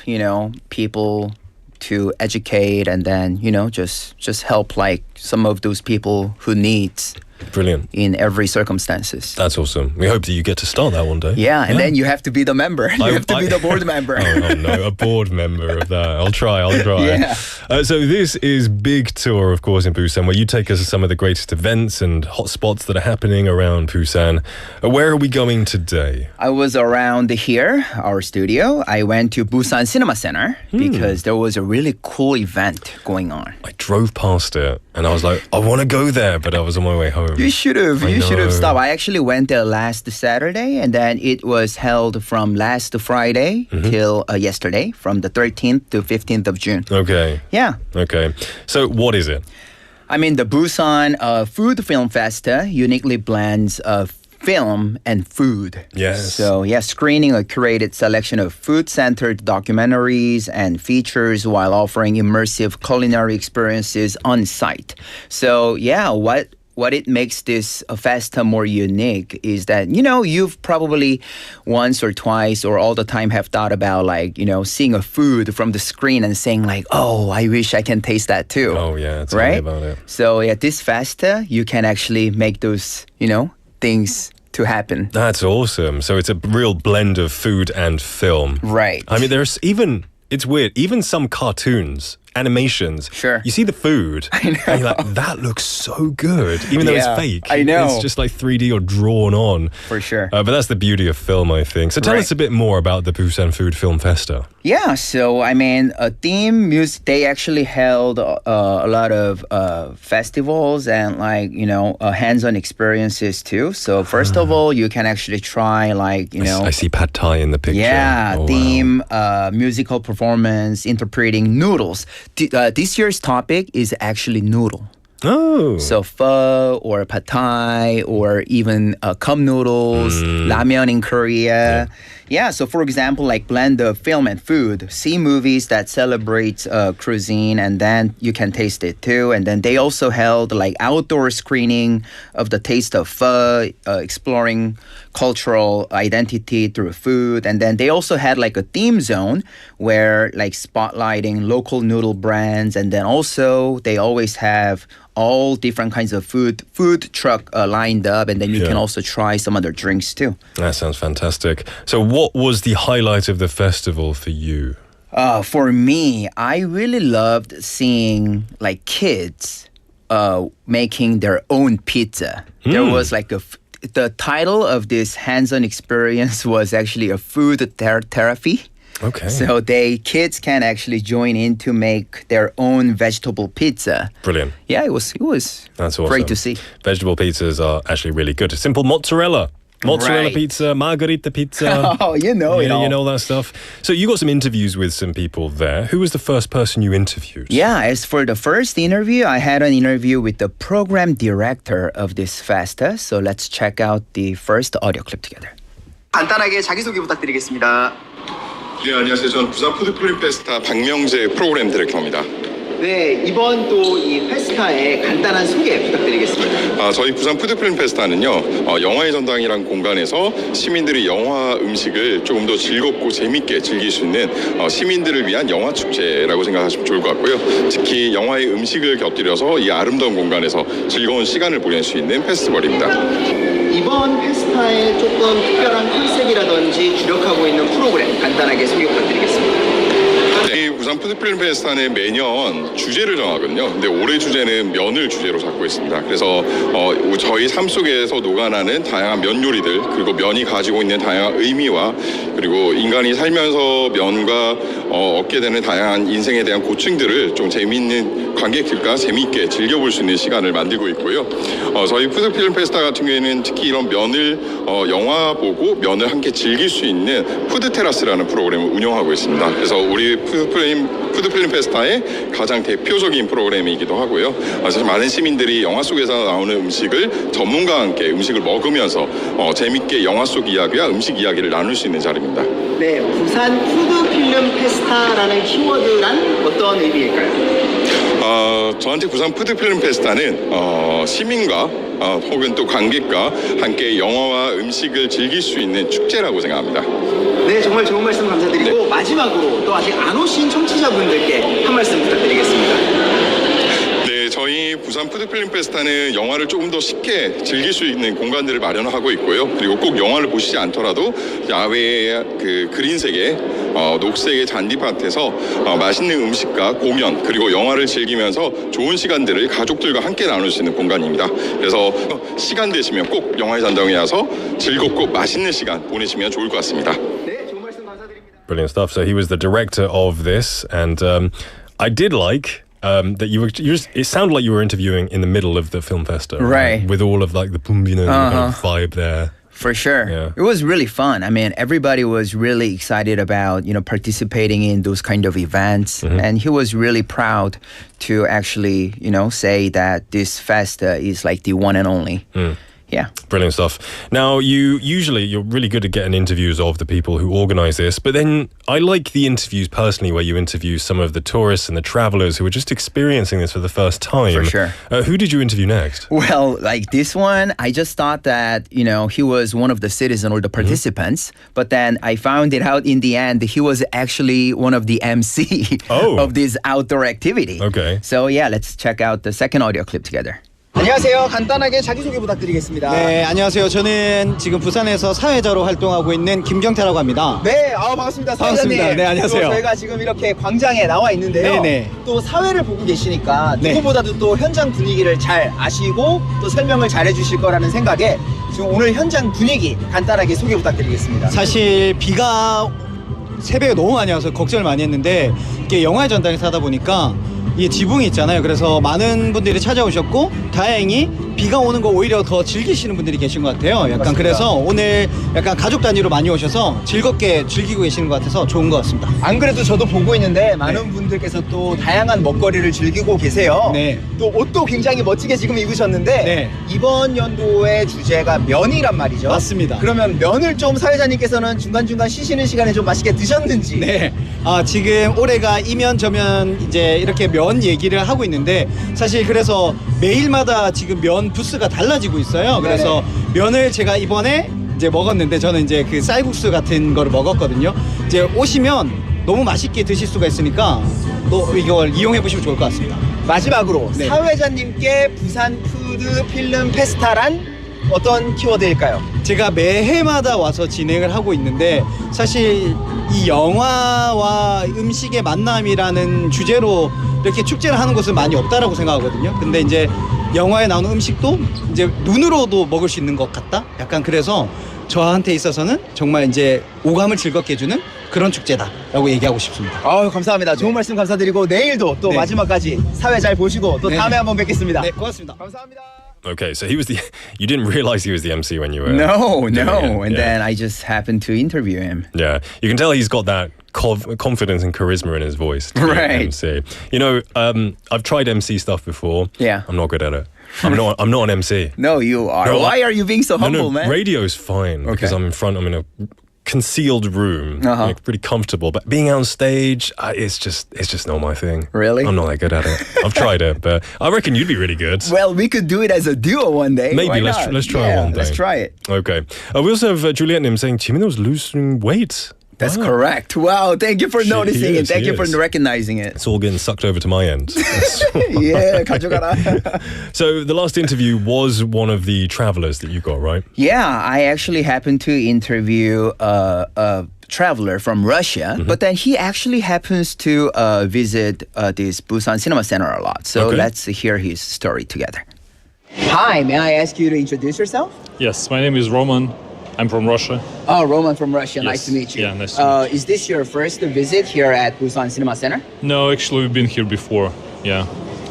people to educate, and then just help some of those people who needs. Brilliant. In every circumstances. That's awesome. We hope that you get to start that one day. Yeah, and then you have to be the member. You have to be the board member. Oh no, a board member of that. I'll try. Yeah. So this is B.I.G Tour, of course, in Busan, where you take us to some of the greatest events and hot spots that are happening around Busan. Where are we going today? I was around here, our studio. I went to Busan Cinema Center because there was a really cool event going on. I drove past it and I was like, I want to go there, but I was on my way home. You should have. You should have stopped. I actually went there last Saturday, and then it was held from last Friday till yesterday, from the 13th to 15th of June. Okay. Yeah. Okay. So what is it? I mean, the Busan Food Film Festa uniquely blends film and food. Yes. So, yeah, screening a curated selection of food-centered documentaries and features while offering immersive culinary experiences on site. So, yeah, what it makes this festa more unique is that, you know, you've probably once or twice or all the time have thought about, like, you know, seeing a food from the screen and saying, like, oh, I wish I can taste that too. Oh, yeah. Tell me about it. So, at this festa, you can actually make those, you know, things to happen. That's awesome. So it's a real blend of food and film. Right. I mean, there's even, it's weird, even some cartoons, animations. Sure. You see the food. I know. And you're like, that looks so good. Even though it's fake. I know. It's just like 3D or drawn on. For sure. But that's the beauty of film, I think. So tell us a bit more about the Busan Food Film Festa. Yeah, so I mean, theme music, they actually held a lot of festivals and, like, you know, hands-on experiences too. So first of all, you can actually try, like, you know. I see pad thai in the picture. Yeah, oh, theme, musical performance, interpreting noodles. This year's topic is actually noodle. Oh. So pho or pad thai or even cup noodles, ramen in Korea. Yeah, so for example, like blend of film and food, see movies that celebrate cuisine, and then you can taste it too. And then they also held like outdoor screening of the taste of pho, exploring cultural identity through food. And then they also had like a theme zone where like spotlighting local noodle brands. And then also they always have all different kinds of food truck lined up, and then you can also try some other drinks too. That sounds fantastic. So what was the highlight of the festival for you? For me, I really loved seeing like kids making their own pizza. There was like the title of this hands-on experience was actually a food therapy. Okay. So kids can actually join in to make their own vegetable pizza. Brilliant. Yeah, it was That's awesome. great to see. Vegetable pizzas are actually really good. Simple mozzarella Right. pizza, margarita pizza. Oh, you know it all. You know that stuff. So you got some interviews with some people there. Who was the first person you interviewed? Yeah, as for the first interview, I had an interview with the program director of this festa. So let's check out the first audio clip together. 간단하게 자기소개 부탁드리겠습니다. 네, 안녕하세요. 저는 부산푸드필름페스타 박명재 프로그램 디렉터입니다. 네, 이번 또 이 페스타의 간단한 소개 부탁드리겠습니다. 저희 부산푸드필름페스타는요, 영화의 전당이란 공간에서 시민들이 영화 음식을 조금 더 즐겁고 재밌게 즐길 수 있는 시민들을 위한 영화축제라고 생각하시면 좋을 것 같고요. 특히 영화의 음식을 곁들여서 이 아름다운 공간에서 즐거운 시간을 보낼 수 있는 페스티벌입니다. 이번 페스타의 조금 특별한 컨셉이라든지 주력하고 있는 프로그램 간단하게 소개 부탁드리겠습니다. 이 부산 푸드필름 페스타는 매년 주제를 정하거든요. 근데 올해 주제는 면을 주제로 잡고 있습니다. 그래서 저희 삶 속에서 녹아나는 다양한 면 요리들, 그리고 면이 가지고 있는 다양한 의미와, 그리고 인간이 살면서 면과 얻게 되는 다양한 인생에 대한 고충들을 좀 재미있는 관객들과 재미있게 즐겨볼 수 있는 시간을 만들고 있고요. 저희 푸드필름 페스타 같은 경우에는 특히 이런 면을 영화 보고 면을 함께 즐길 수 있는 푸드 테라스라는 프로그램을 운영하고 있습니다. 그래서 우리 푸드필름 페스타의 가장 대표적인 프로그램이기도 하고요. 사실 많은 시민들이 영화 속에서 나오는 음식을 전문가와 함께 음식을 먹으면서 재밌게 영화 속 이야기와 음식 이야기를 나눌 수 있는 자리입니다. 네, 부산 푸드필름 페스타라는 키워드란 어떤 의미일까요? 저한테 부산 푸드필름 페스타는 시민과 혹은 또 관객과 함께 영화와 음식을 즐길 수 있는 축제라고 생각합니다. 네, 정말 좋은 말씀 감사드리고 마지막으로 또 아직 안 오신 청취자분들께 한 말씀 부탁드리겠습니다. 네, 저희 부산 푸드필름 페스타는 영화를 조금 더 쉽게 즐길 수 있는 공간들을 마련하고 있고요. 그리고 꼭 영화를 보시지 않더라도 야외의 그 그린색의 녹색의 잔디밭에서 맛있는 음식과 공연, 그리고 영화를 즐기면서 좋은 시간들을 가족들과 함께 나눌 수 있는 공간입니다. 그래서 시간 되시면 꼭 영화의 전당에 와서 즐겁고 맛있는 시간 보내시면 좋을 것 같습니다. 네, 좋은 말씀 감사드립니다. Brilliant stuff. So he was the director of this, and I did like that you were. It sounded like you were interviewing in the middle of the film festa, Right. With all of like the kind of vibe there. For sure. Yeah. It was really fun. I mean, everybody was really excited about, participating in those kind of events. And he was really proud to actually, say that this festa is like the one and only. Yeah. Brilliant stuff. Now, you're really good at getting interviews of the people who organize this, but then I like the interviews personally where you interview some of the tourists and the travelers who are just experiencing this for the first time. For sure. Who did you interview next? Well, like this one, I just thought that, he was one of the citizens or the participants, but then I found it out in the end he was actually one of the MC of this outdoor activity. Okay. So yeah, let's check out the second audio clip together. 안녕하세요. 간단하게 자기소개 부탁드리겠습니다. 네, 안녕하세요. 저는 지금 부산에서 사회자로 활동하고 있는 김경태라고 합니다. 네, 반갑습니다. 사회자님. 반갑습니다. 네, 안녕하세요. 또 저희가 지금 이렇게 광장에 나와 있는데요. 네네. 또 사회를 보고 계시니까 네. 누구보다도 또 현장 분위기를 잘 아시고 또 설명을 잘 해주실 거라는 생각에 지금 오늘 현장 분위기 간단하게 소개 부탁드리겠습니다. 사실 비가 새벽에 너무 많이 와서 걱정을 많이 했는데 이게 영화의 전당에서 하다 보니까 이게 지붕이 있잖아요. 그래서 많은 분들이 찾아오셨고 다행히 비 비가 오는 거 오히려 더 즐기시는 분들이 계신 것 같아요. 약간 맞습니다. 그래서 오늘 약간 가족 단위로 많이 오셔서 즐겁게 즐기고 계시는 것 같아서 좋은 것 같습니다. 안 그래도 저도 보고 있는데 많은 분들께서 또 다양한 먹거리를 즐기고 계세요. 네. 또 옷도 굉장히 멋지게 지금 입으셨는데 네. 이번 연도의 주제가 면이란 말이죠. 맞습니다. 그러면 면을 좀 사회자님께서는 중간중간 쉬시는 시간에 좀 맛있게 드셨는지. 네. 지금 올해가 이면 저면 이제 이렇게 면 얘기를 하고 있는데 사실 그래서 매일마다 지금 면 부스가 달라지고 있어요. 그래서 면을 제가 이번에 이제 먹었는데 저는 이제 그 쌀국수 같은 거를 먹었거든요. 이제 오시면 너무 맛있게 드실 수가 있으니까 또 이걸 이용해 보시면 좋을 것 같습니다. 마지막으로 네. 사회자님께 부산 푸드 필름 페스타란 어떤 키워드일까요? 제가 매해마다 와서 진행을 하고 있는데 사실 이 영화와 음식의 만남이라는 주제로 이렇게 축제를 하는 곳은 많이 없다라고 생각하거든요. 근데 이제 영화에 나오는 음식도 이제 눈으로도 먹을 수 있는 것 같다? 약간 그래서 저한테 있어서는 정말 이제 오감을 즐겁게 해주는 그런 축제다라고 얘기하고 싶습니다. 감사합니다. 좋은 말씀 감사드리고 내일도 또 네. 마지막까지 사회 잘 보시고 또 네. 다음에 한번 뵙겠습니다. 네, 고맙습니다. 감사합니다. Okay, so he was the. You didn't realize he was the MC when you were. No, doing no. it. And Yeah. then I just happened to interview him. Yeah, you can tell he's got that confidence and charisma in his voice. To be an Right. MC. You know, I've tried MC stuff before. Yeah. I'm not good at it. I'm not an MC. No, you are. No, Why are you being so humble, man? Radio's fine because Okay. I'm in a concealed room, Uh-huh. like, pretty comfortable. But being on stage, it's just not my thing. Really? I'm not that good at it. I've tried it, but I reckon you'd be really good. Well, we could do it as a duo one day. Maybe, Why let's not? try Yeah, one day. Let's try it. Okay. We also have Juliet Nim saying Chimino's losing weight. That's Wow. correct. Wow, thank you for She noticing it. is, Thank she you for is. recognizing it. It's all getting sucked over to my end. Yeah, 가져가라. So the last interview was one of the travelers that you got, right? Yeah, I actually happened to interview a traveler from Russia, but then he actually happens to visit this Busan Cinema Center a lot. So Okay. let's hear his story together. Hi, may I ask you to introduce yourself? Yes, my name is Roman. I'm from Russia. Oh, Roman from Russia. Nice Yes. to meet you. Yeah, nice to meet you. Is this your first visit here at Busan Cinema Center? No, actually, we've been here before. Yeah.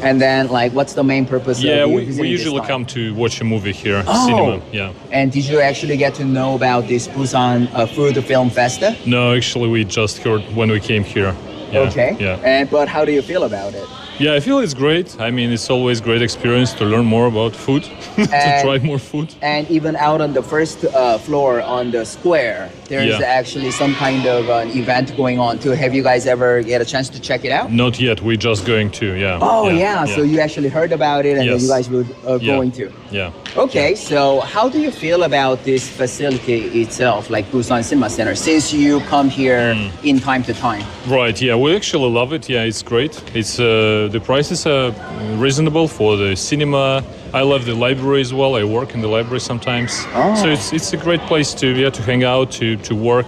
And then, like, what's the main purpose Yeah, of you we visiting usually this time? come to watch a movie here, Oh. cinema. Yeah. And did you actually get to know about this Busan Food Film Festa? No, actually, we just heard when we came here. Yeah. Okay. Yeah. But how do you feel about it? Yeah, I feel it's great. I mean, it's always great experience to learn more about food, to And- try more food. And even out on the first floor on the square, there's Yeah. actually some kind of an event going on too. Have you guys ever get a chance to check it out? Not yet. We're just going to. Yeah. Oh yeah, so you actually heard about it and then Yes. you guys were Yeah. going to. Yeah. Okay, so how do you feel about this facility itself, like Busan Cinema Center, since you come here in time to time? Right, yeah, we actually love it. Yeah, it's great. It's the prices are reasonable for the cinema. I love the library as well. I work in the library sometimes, so it's a great place to hang out, to work,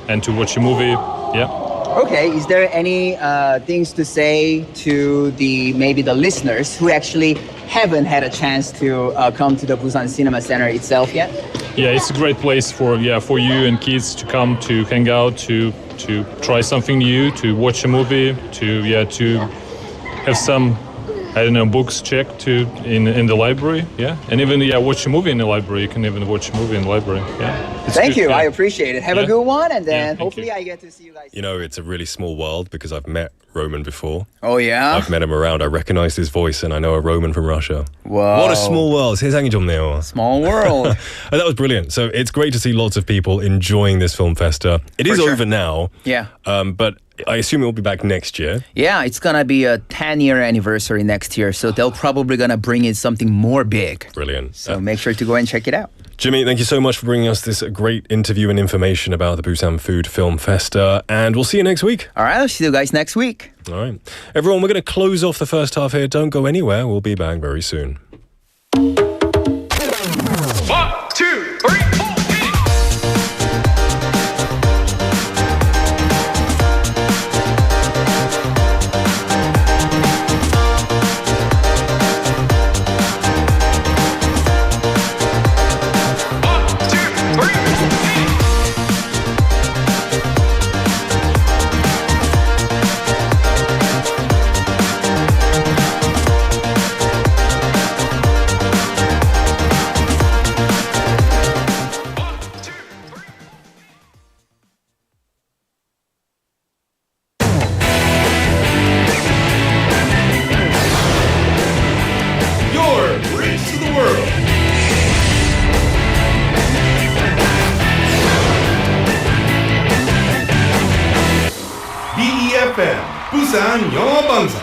and to watch a movie. Yeah. Okay, is there any things to say to maybe the listeners who actually haven't had a chance to come to the Busan Cinema Center itself yet? Yeah, it's a great place for you and kids to come to hang out, to try something new, to watch a movie, to have some, I don't know, books checked in the library. Yeah, and even watch a movie in the library. You can even watch a movie in the library. Yeah. It's Thank good, you, yeah. I appreciate it. Have a Yeah. good one, and Yeah, then thank hopefully you. I get to see you guys. You know, it's a really small world because I've met Roman before. Oh yeah? I've met him around. I recognized his voice and I know a Roman from Russia. Wow. What a small world. 세상이 좁네요. Small world. And that was brilliant. So it's great to see lots of people enjoying this film festa. It is For sure. over now. Yeah. But I assume it will be back next year. Yeah, it's gonna be a 10-year anniversary next year, so they'll probably gonna bring in something more big. Brilliant. So make sure to go and check it out. Jimmy, thank you so much for bringing us this great interview and information about the Busan Food Film Festa. And we'll see you next week. All right, I'll see you guys next week. All right. Everyone, we're going to close off the first half here. Don't go anywhere. We'll be back very soon. FM 부산 영어방송.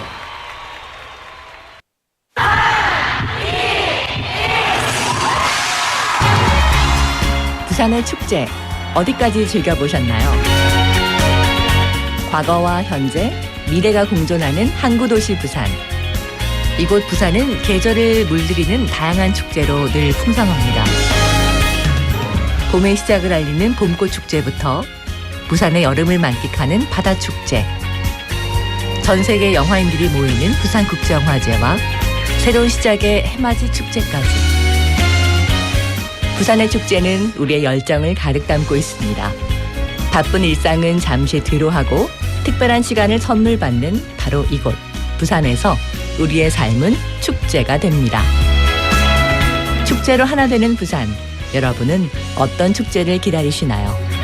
부산의 축제 어디까지 즐겨보셨나요? 과거와 현재, 미래가 공존하는 항구도시 부산. 이곳 부산은 계절을 물들이는 다양한 축제로 늘 풍성합니다. 봄의 시작을 알리는 봄꽃 축제부터 부산의 여름을 만끽하는 바다축제, 전 세계 영화인들이 모이는 부산국제영화제와 새로운 시작의 해맞이 축제까지. 부산의 축제는 우리의 열정을 가득 담고 있습니다. 바쁜 일상은 잠시 뒤로하고 특별한 시간을 선물 받는 바로 이곳 부산에서 우리의 삶은 축제가 됩니다. 축제로 하나 되는 부산, 여러분은 어떤 축제를 기다리시나요?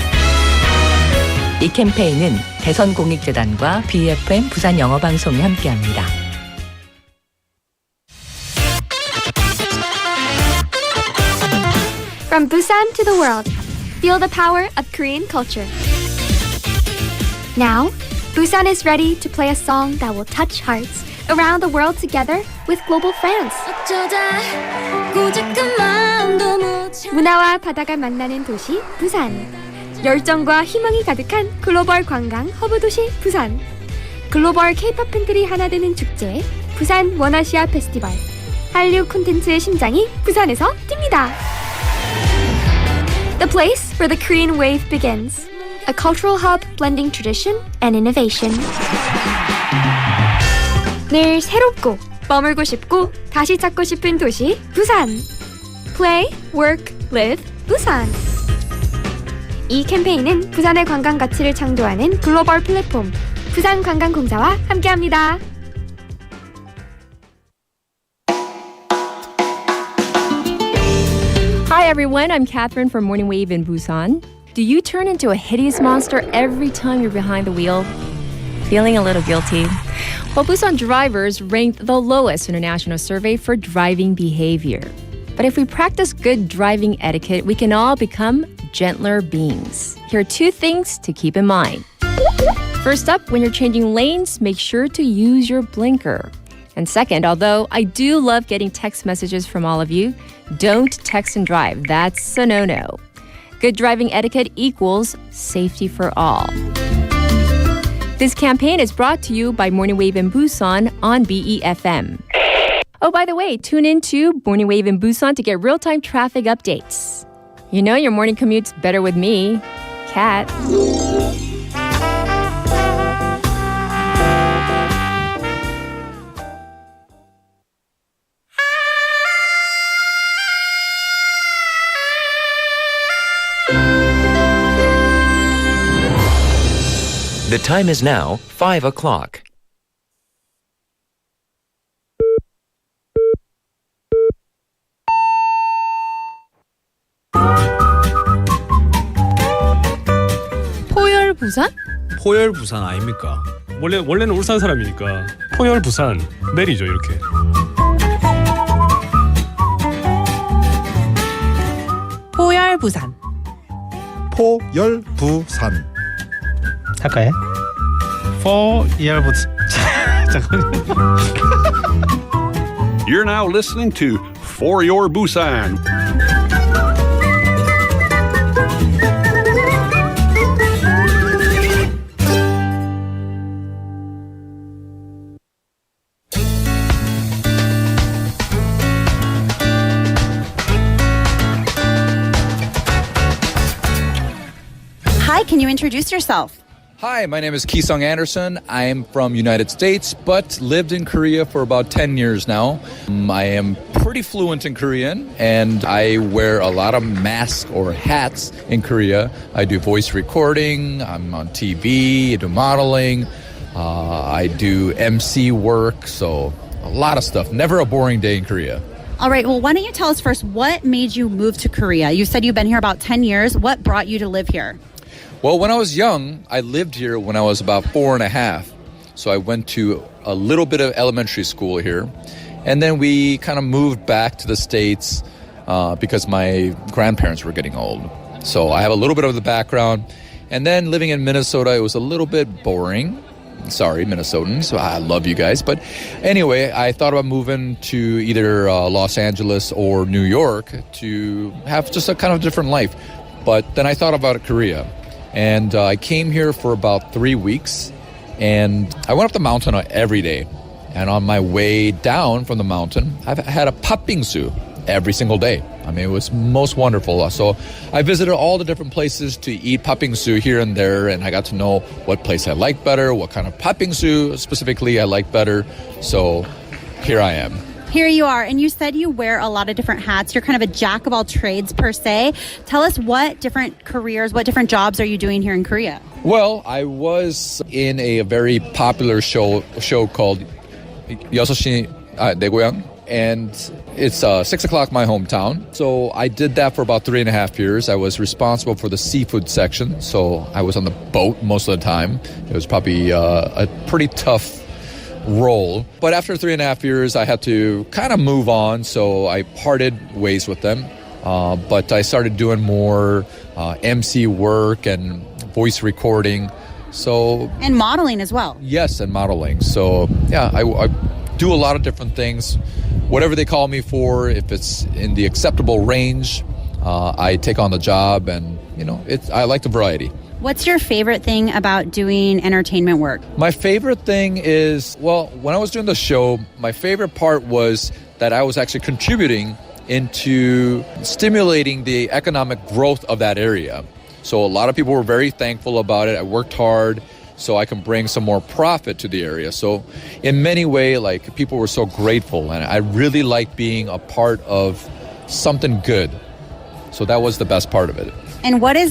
이 캠페인은 대선공익재단과 BIFF 부산영어방송이 함께합니다. From Busan to the world, feel the power of Korean culture. Now, Busan is ready to play a song that will touch hearts around the world together with global fans. 문화와 바다가 만나는 도시 부산. 열정과 희망이 가득한 글로벌 관광 허브 도시 부산. 글로벌 K-pop 팬들이 하나 되는 축제 부산 원아시아 페스티벌. 한류 콘텐츠의 심장이 부산에서 뜁니다. The place where the Korean wave begins. A cultural hub blending tradition and innovation. 늘 새롭고 머물고 싶고 다시 찾고 싶은 도시 부산. Play, work, live, 부산. 이 캠페인은 부산의 관광 가치를 창조하는 글로벌 플랫폼 부산관광공사와 함께합니다. Hi everyone, I'm Catherine from Morning Wave in Busan. Do you turn into a hideous monster every time you're behind the wheel? Feeling a little guilty? Well, Busan drivers ranked the lowest in a national survey for driving behavior. But if we practice good driving etiquette, we can all become gentler beings. Here are two things to keep in mind. First up, when you're changing lanes, make sure to use your blinker. And second, although I do love getting text messages from all of you, don't text and drive. That's a no-no. Good driving etiquette equals safety for all. This campaign is brought to you by Morning Wave in Busan on BEFM. Oh, by the way, tune in to Morning Wave in Busan to get real-time traffic updates. You know your morning commute's better with me, Kat. The time is now 5 o'clock. 포열부산? 포열부산 아닙니까? 원래는 울산 사람이니까 포열부산 내리죠 이렇게. 포열부산. 포열부산. 할까요? 포열부산. 잠깐만요. You're now listening to For Your Busan. Hi, can you introduce yourself? Hi, my name is Ki-sung Anderson. I am from United States, but lived in Korea for about 10 years now. I am pretty fluent in Korean, and I wear a lot of masks or hats in Korea. I do voice recording, I'm on TV, I do modeling, I do MC work, so a lot of stuff. Never a boring day in Korea. All right, well, why don't you tell us first, what made you move to Korea? You said you've been here about 10 years. What brought you to live here? Well, when I was young, I lived here when I was about 4.5. So I went to a little bit of elementary school here. And then we kind of moved back to the States because my grandparents were getting old. So I have a little bit of the background. And then living in Minnesota, it was a little bit boring. Sorry, Minnesotans. I love you guys. But anyway, I thought about moving to either Los Angeles or New York to have just a kind of different life. But then I thought about Korea. And I came here for about 3 weeks. And I went up the mountain every day. And on my way down from the mountain, I've had a 팥빙수 every single day. I mean, it was most wonderful. So I visited all the different places to eat 팥빙수 here and there, and I got to know what place I like better, what kind of 팥빙수 specifically I like better. So here I am. Here you are, and you said you wear a lot of different hats. You're kind of a jack of all trades per se. Tell us what different careers, what different jobs are you doing here in Korea? Well, I was in a very popular show called 6시 내 고향, and it's 6 o'clock my hometown. So I did that for about 3.5 years. I was responsible for the seafood section, so I was on the boat most of the time. It was probably a pretty tough role. But after 3.5 years, I had to kind of move on, so I parted ways with them. But I started doing more MC work and voice recording. And modeling as well. Yes, and modeling. So yeah, I do a lot of different things. Whatever they call me for, if it's in the acceptable range, I take on the job, and I like the variety. What's your favorite thing about doing entertainment work? My favorite thing is, when I was doing the show, my favorite part was that I was actually contributing into stimulating the economic growth of that area. So a lot of people were very thankful about it. I worked hard so I can bring some more profit to the area. So in many ways, people were so grateful, and I really like being a part of something good. So that was the best part of it. And what are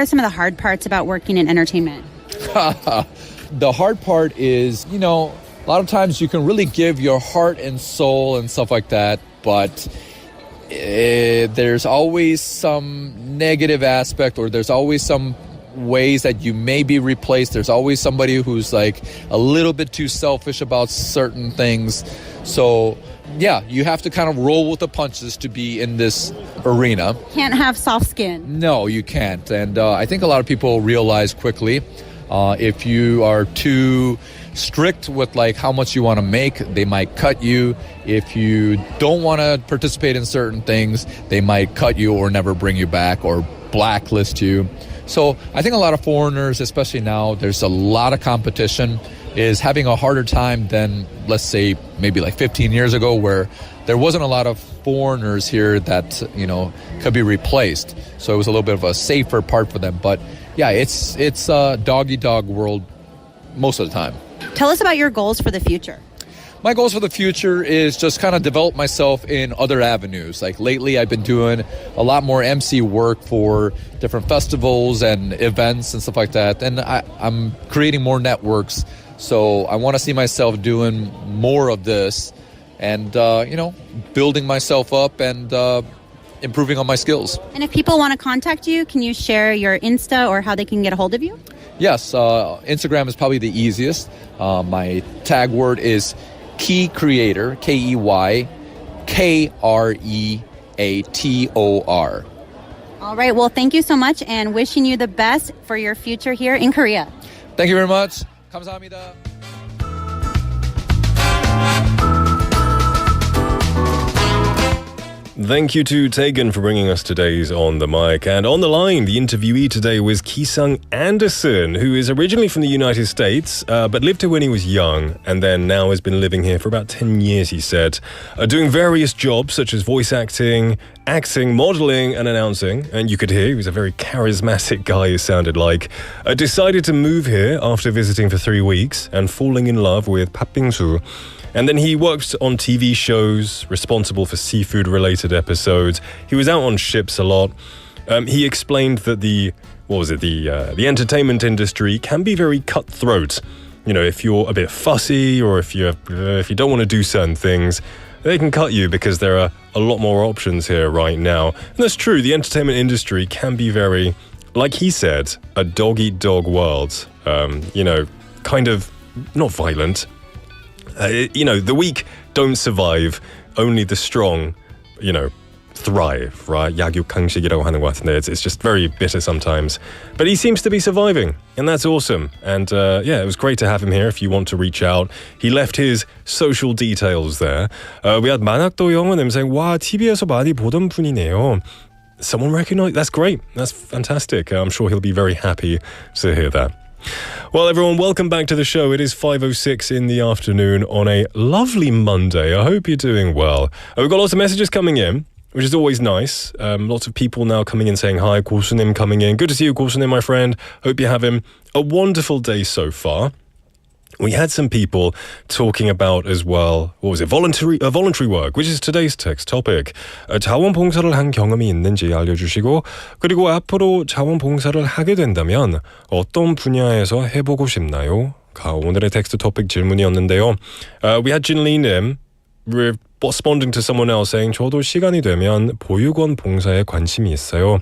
some of the hard parts about working in entertainment? The hard part is, a lot of times you can really give your heart and soul and stuff like that, but there's always some negative aspect, or there's always some ways that you may be replaced. There's always somebody who's a little bit too selfish about certain things. So yeah, you have to kind of roll with the punches to be in this arena. Can't have soft skin. No, you can't. And I think a lot of people realize quickly if you are too strict with how much you want to make, they might cut you. If you don't want to participate in certain things, they might cut you or never bring you back or blacklist you. So I think a lot of foreigners, especially now, there's a lot of competition, is having a harder time than, let's say, maybe 15 years ago, where there wasn't a lot of foreigners here that, could be replaced. So it was a little bit of a safer part for them. But yeah, it's a dog-eat-dog world most of the time. Tell us about your goals for the future. My goals for the future is just kind of develop myself in other avenues. Lately, I've been doing a lot more MC work for different festivals and events and stuff like that. And I'm creating more networks. So I want to see myself doing more of this and, building myself up and improving on my skills. And if people want to contact you, can you share your Insta or how they can get a hold of you? Yes, Instagram is probably the easiest. My tag word is Key Creator, KEYKREATOR. All right. Well, thank you so much, and wishing you the best for your future here in Korea. Thank you very much. 감사합니다. Thank you to Tegan for bringing us today's On the Mic. And on the line, the interviewee today was Ki-sung Anderson, who is originally from the United States, but lived here when he was young, and then now has been living here for about 10 years, he said, doing various jobs such as voice acting, modeling, and announcing. And you could hear he was a very charismatic guy, it sounded like. Decided to move here after visiting for 3 weeks and falling in love with 팥빙수. And then he worked on TV shows, responsible for seafood-related episodes. He was out on ships a lot. He explained that the entertainment industry can be very cutthroat. If you're a bit fussy or if you don't want to do certain things, they can cut you because there are a lot more options here right now. And that's true. The entertainment industry can be very, like he said, a dog-eat-dog world. Kind of not violent. The weak don't survive, only the strong, thrive, right? 약육강식이라고 하는 것 같은데 it's just very bitter sometimes. But he seems to be surviving, and that's awesome. And yeah, it was great to have him here if you want to reach out. He left his social details there. We had 만학도 영어님 saying, 와, TV에서 많이 보던 분이네요. Someone recognized? That's great. That's fantastic. I'm sure he'll be very happy to hear that. Well, everyone, welcome back to the show. It is 5:06 in the afternoon on a lovely Monday. I hope you're doing well. We've got lots of messages coming in, which is always nice. Lots of people now coming in saying hi. 고수님 coming in. Good to see you, 고수님, my friend. Hope you're having a wonderful day so far. We had some people talking about as well, what was it, voluntary work, which is today's text topic. 자원봉사를 한 경험이 있는지 알려주시고, 그리고 앞으로 자원봉사를 하게 된다면 어떤 분야에서 해보고 싶나요? 가 오늘의 텍스트 토픽 질문이었는데요. We had Jinli님 responding to someone else saying 저도 시간이 되면 보육원 봉사에 관심이 있어요.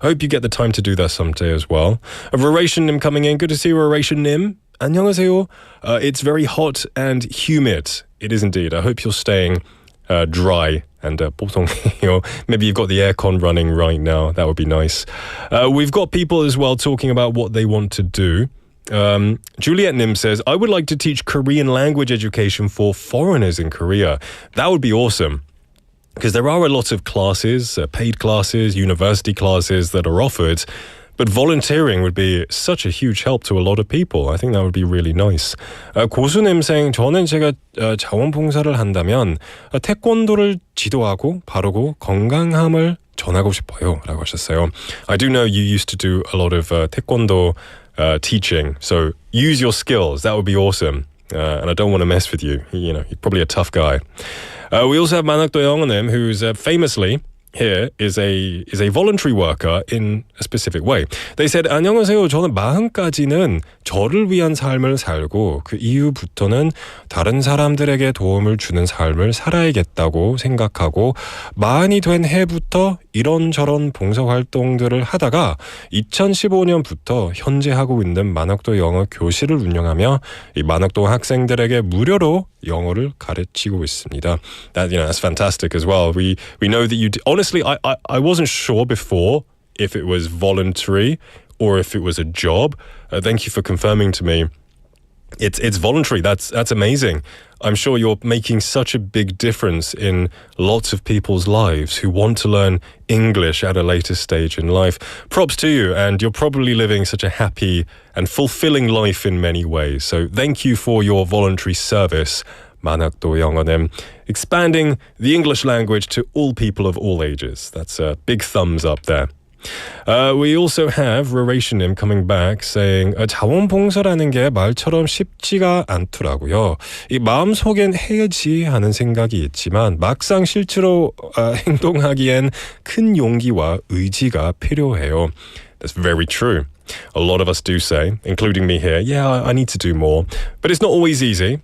I hope you get the time to do that someday as well. Raration님 coming in. Good to see you, Raration님. 안녕하세요. It's very hot and humid. It is indeed. I hope you're staying dry and 보통, maybe you've got the aircon running right now. That would be nice. We've got people as well talking about what they want to do. Juliet Nim says, I would like to teach Korean language education for foreigners in Korea. That would be awesome. Because there are a lot of classes, paid classes, university classes that are offered. But volunteering would be such a huge help to a lot of people. I think that would be really nice. 고수님 saying, 저는 제가 자원봉사를 한다면 태권도를 지도하고 바르고 건강함을 전하고 싶어요. 라고 하셨어요. I do know you used to do a lot of taekwondo teaching. So use your skills. That would be awesome. And I don't want to mess with you. You're probably a tough guy. We also have 만학도 영어님, who's famously here is a voluntary worker in a specific way. They said, 안녕하세요. 저는 40까지는 저를 위한 삶을 살고 그 이후부터는 다른 사람들에게 도움을 주는 삶을 살아야겠다고 생각하고 40이 된 해부터 이런저런 봉사활동들을 하다가 2015년부터 현재 하고 있는 만학도 영어 교실을 운영하며 이 만학도 학생들에게 무료로 영어를 가르치고 있습니다. That's fantastic as well. We know that you honestly I wasn't sure before if it was voluntary or if it was a job. Thank you for confirming to me. It's voluntary. That's amazing. I'm sure you're making such a big difference in lots of people's lives who want to learn English at a later stage in life. Props to you, and you're probably living such a happy and fulfilling life in many ways. So thank you for your voluntary service, 만학도 영어님, expanding the English language to all people of all ages. That's a big thumbs up there. We also have Rarationim coming back saying 자원봉사라는 게 말처럼 쉽지가 않더라고요. 이 마음속엔 해야지 하는 생각이 있지만 막상 실제로 행동하기엔 큰 용기와 의지가 필요해요. That's very true. A lot of us do say, including me here, yeah, I need to do more. But it's not always easy.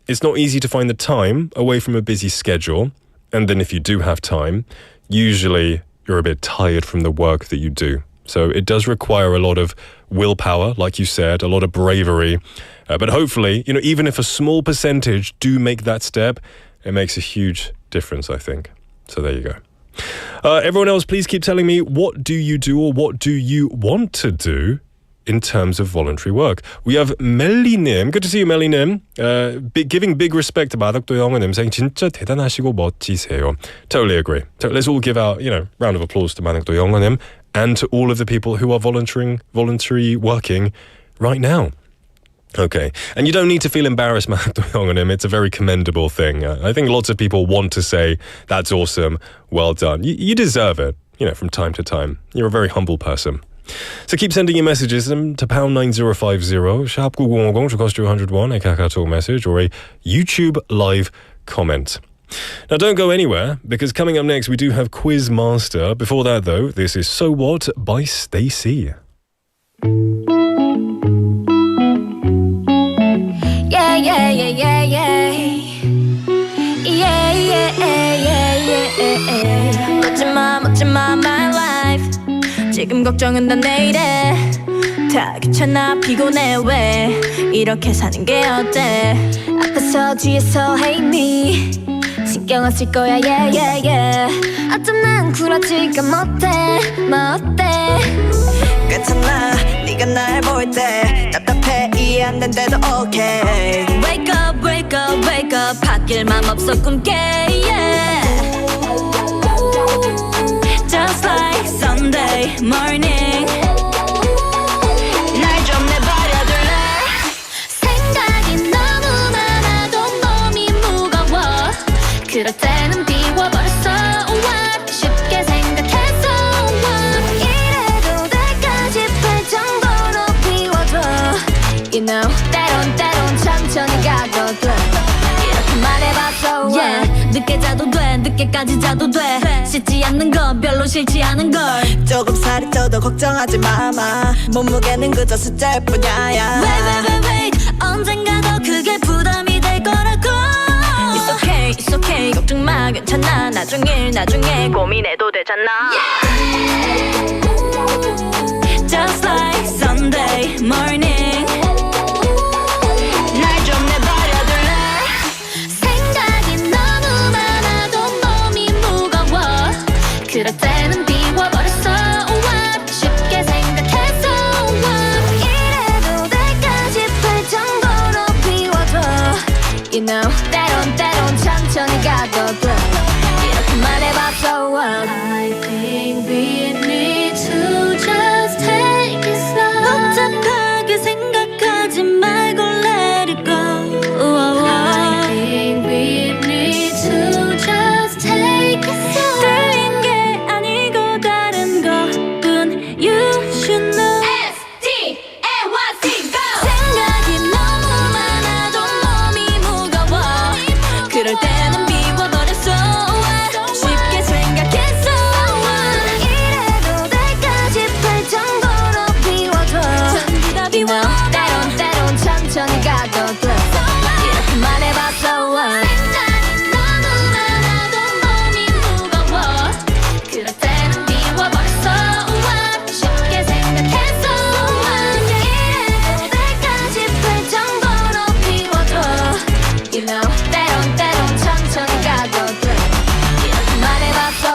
It's not easy to find the time away from a busy schedule. And then if you do have time, usually you're a bit tired from the work that you do. So it does require a lot of willpower, like you said, a lot of bravery. But hopefully, even if a small percentage do make that step, it makes a huge difference, I think. So there you go. Everyone else, please keep telling me, what do you do or what do you want to do in terms of voluntary work? We have 멜리님. Good to see you, 멜리님. Giving big respect to 만학도 영어님, saying 진짜 대단하시고 멋지세요. Totally agree. So let's all give our, round of applause to 만학도 영어님 and to all of the people who are voluntary working right now. Okay. And you don't need to feel embarrassed, 만학도 영어님. It's a very commendable thing. I think lots of people want to say, that's awesome, well done. You deserve it, from time to time. You're a very humble person. So keep sending your messages to pound 9050, sharp 9050 to cost you 101, a Kakao message or a YouTube live comment. Now don't go anywhere, because coming up next we do have Quiz Master. Before that though, this is So What by Stacey. Yeah, yeah, yeah, yeah, yeah. Yeah, yeah, yeah, yeah. 멋진 my life. 지금 걱정은 다 내일에 다 귀찮아 피곤해 왜 이렇게 사는 게 어때 앞에서 뒤에서 hate me 신경 안 쓸 거야 yeah yeah yeah 어쩜 난 굴하지가 못해 뭐 어때 괜찮아 네가 날 볼 때 답답해 이해 안 된대도 okay Wake up wake up wake up 바뀔 맘 없어 꿈깨 yeah Just like Sunday morning 날 좀 내버려둘래 생각이 너무 많아도 몸이 무거워 그럴 때는 비워버렸어 what 쉽게 생각해서 what 이래도 될까 싶을 정도로 비워줘 You know 때론 천천히 가도 돼 이렇게 말해봤어 yeah 늦게 자도 돼 늦게까지 자도 돼 씻지 않는 건 별로 싫지 않은 걸 조금 살이 쪄도 걱정하지 마마 몸무게는 그저 숫자일 뿐이야 Wait 언젠가 더 크게 부담이 될 거라고 It's okay 걱정 마 괜찮아 나중에 고민해도 되잖아 Just like Sunday morning 날 좀 내버려둘래 생각이 너무 많아도 몸이 무거워 그럴 때는 비워버렸어 what 쉽게 생각해서 what 이래도 될까 싶을 정도로 비워줘 You know 때론 천천히 가도 돼 이렇게 말해봤어 what I think we need to just take it slow 복잡하게 생각하지 말고 let it go I think we need to just take it slow 틀린 게 아니고 다른 것뿐 You should know S-T-N-Y-C go 생각이 너무 많아도 몸이 무거워 그럴 때는 비워버렸어 쉽게 생각했어 이래도 될까 싶을 정도로 비워줘 전부 다 비워 때론 천천히 가도 돼 이렇게 말해봤어 생각이 너무 많아도 몸이 무거워 그럴 때는 비워버렸어 쉽게 생각했어 이래도 될까 싶을 정도로 비워줘 You know 때론 천천히 가도 돼 이렇게 말해봤어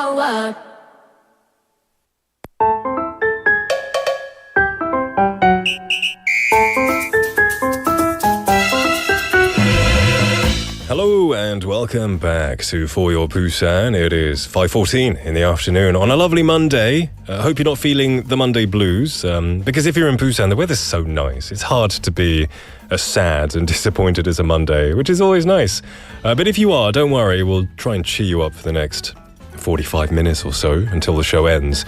Hello and welcome back to For Your Busan. It is 5:14 in the afternoon on a lovely Monday. I hope you're not feeling the Monday blues because if you're in Busan, the weather's so nice. It's hard to be as sad and disappointed as a Monday, which is always nice. But if you are, don't worry, we'll try and cheer you up for the next 45 minutes or so until the show ends.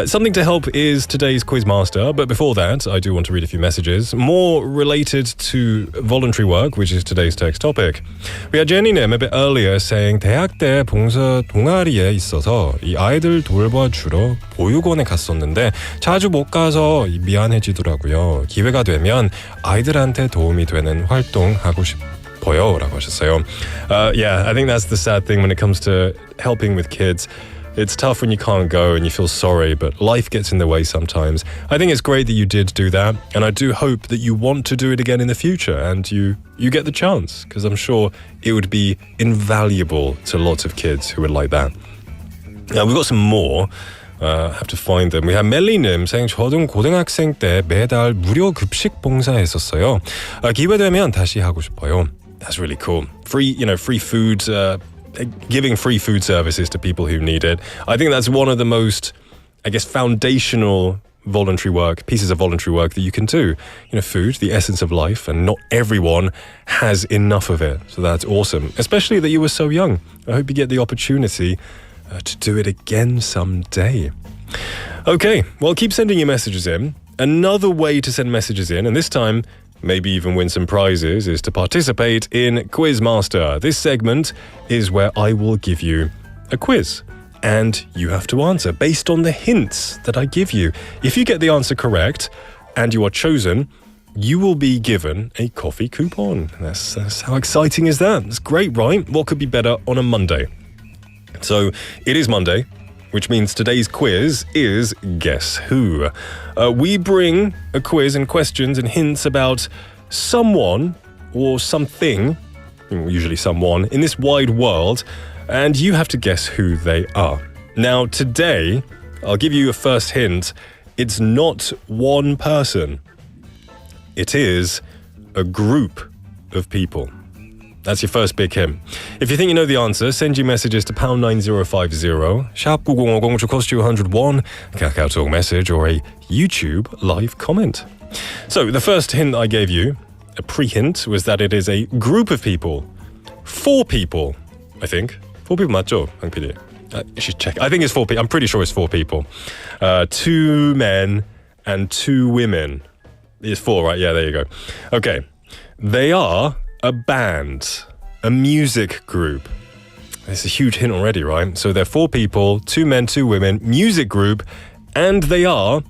Something to help is today's Quizmaster, but before that, I do want to read a few messages, more related to voluntary work, which is today's text topic. We had Jenny-님 a bit earlier saying 대학 때 봉사 동아리에 있어서 이 아이들 돌봐주러 보육원에 갔었는데 자주 못 가서 미안해지더라고요. 기회가 되면 아이들한테 도움이 되는 활동 하고 라고 하셨어요. Yeah, I think that's the sad thing when it comes to helping with kids. It's tough when you can't go and you feel sorry, but life gets in the way sometimes. I think it's great that you did do that, and I do hope that you want to do it again in the future and you get the chance, because I'm sure it would be invaluable to lots of kids who would like that. Now, we've got some more. Have to find them. We have 멜리님 saying 저도 고등학생 때 매달 무료 급식 봉사했었어요. 기회 되면 다시 하고 싶어요. That's really cool. Free food, giving free food services to people who need it. I think that's one of the most, foundational pieces of voluntary work that you can do. Food, the essence of life, and not everyone has enough of it. So that's awesome. Especially that you were so young. I hope you get the opportunity to do it again someday. Okay, well, keep sending your messages in. Another way to send messages in, and this time maybe even win some prizes, is to participate in Quizmaster. This segment is where I will give you a quiz and you have to answer based on the hints that I give you. If you get the answer correct and you are chosen, you will be given a coffee coupon. That's how exciting is that? That's great, right? What could be better on a Monday? So it is Monday, which means today's quiz is Guess Who. We bring a quiz and questions and hints about someone or something, usually someone, in this wide world. and you have to guess who they are. Now, today, I'll give you a first hint. It's not one person. It is a group of people. That's your first big hint. If you think you know the answer, send your messages to pound 9050, sharp 9050, which will cost you 101, a Kakao Talk message, or a YouTube live comment. So, the first hint I gave you, a pre-hint, was that it is a group of people. 4 people, I think. 4 people 맞죠, Hang PD? You should check. I think it's 4 people. I'm pretty sure it's 4 people. 2 men and 2 women. It's 4, right? Yeah, there you go. Okay. They are a band, a music group. It's a huge hint already, right? So they're 4 people, 2 men, 2 women, music group, and they are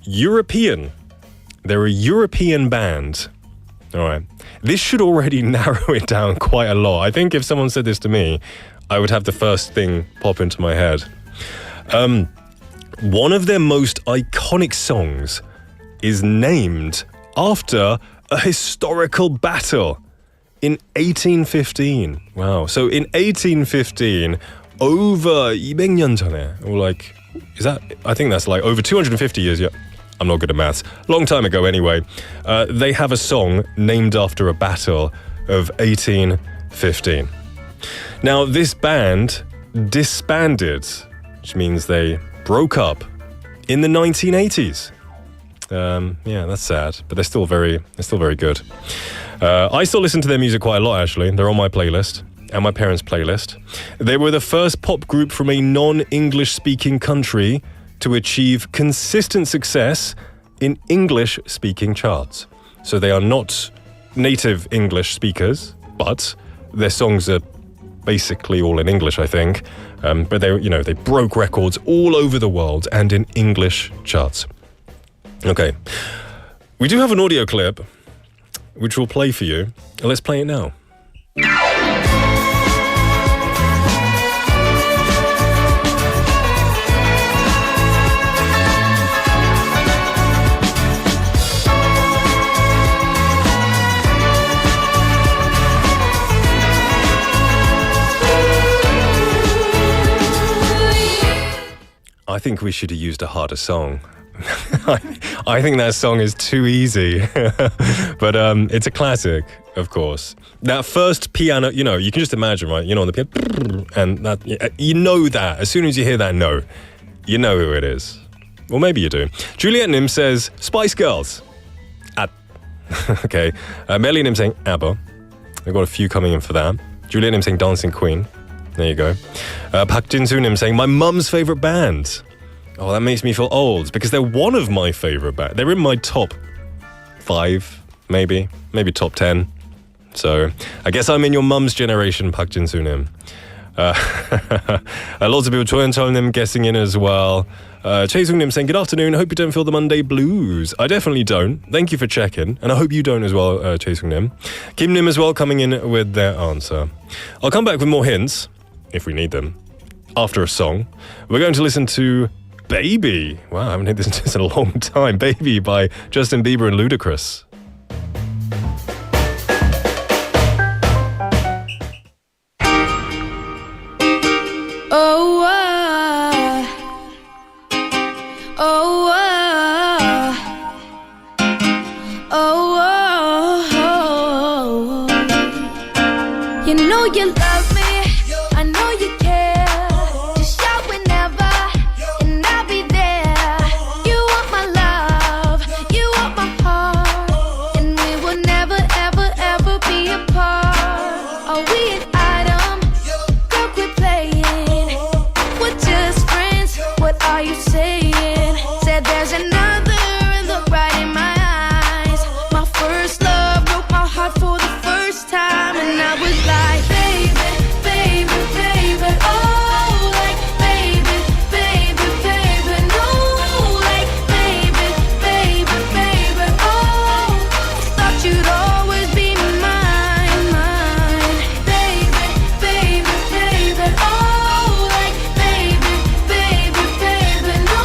European. They're a European band. All right. This should already narrow it down quite a lot. I think if someone said this to me, I would have the first thing pop into my head. One of their most iconic songs is named after a historical battle in 1815. Wow. So in 1815, over 200년 전에, or like, is that, I think that's like over 250 years, yeah. I'm not good at maths. Long time ago anyway. They have a song named after a battle of 1815. Now, this band disbanded, which means they broke up in the 1980s. Yeah, that's sad, but they're still very good. I still listen to their music quite a lot, actually. They're on my playlist and my parents' playlist. They were the first pop group from a non-English speaking country to achieve consistent success in English-speaking charts. So they are not native English speakers, but their songs are basically all in English, I think. But they broke records all over the world and in English charts. Okay, we do have an audio clip which we'll play for you. Let's play it now. I think we should have used a harder song. I think that song is too easy. But it's a classic, of course. That first piano, you can just imagine, right? On the piano, and that, you know that. As soon as you hear that note, you know who it is. Or maybe you do. Juliet Nim says, Spice Girls. Okay. Melly Nim saying, ABBA. I've got a few coming in for that. Juliet Nim saying, Dancing Queen. There you go. Pak Jin-soo Nim saying, my mum's favourite band. Oh, that makes me feel old because they're one of my favourite bands. They're in my top 5, maybe top 10. So I guess I'm in your mum's generation, Pak Jin-soo Nim. Lots of people, Choi and Chol Nim guessing in as well. Chae Sung Nim saying, good afternoon, hope you don't feel the Monday blues. I definitely don't. Thank you for checking. And I hope you don't as well, Chae Sung Nim. Kim Nim as well coming in with their answer. I'll come back with more hints, if we need them, after a song. We're going to listen to Baby. Wow, I haven't heard this in a long time. Baby by Justin Bieber and Ludacris. You know you love me, I know you care. Just shout whenever, and I'll be there. You want my love, you want my heart, and we will never, ever, ever be apart. Are we an item? Girl, quit playing. We're just friends, what are you saying? Said there's another look right in my eyes. My first love broke my heart for the first time, and I was like, baby, baby, baby, oh, like, baby, baby, baby, no, like, baby, baby, baby, oh, thought you'd always be mine, mine, baby, baby, baby, oh, like, baby, baby, baby, no,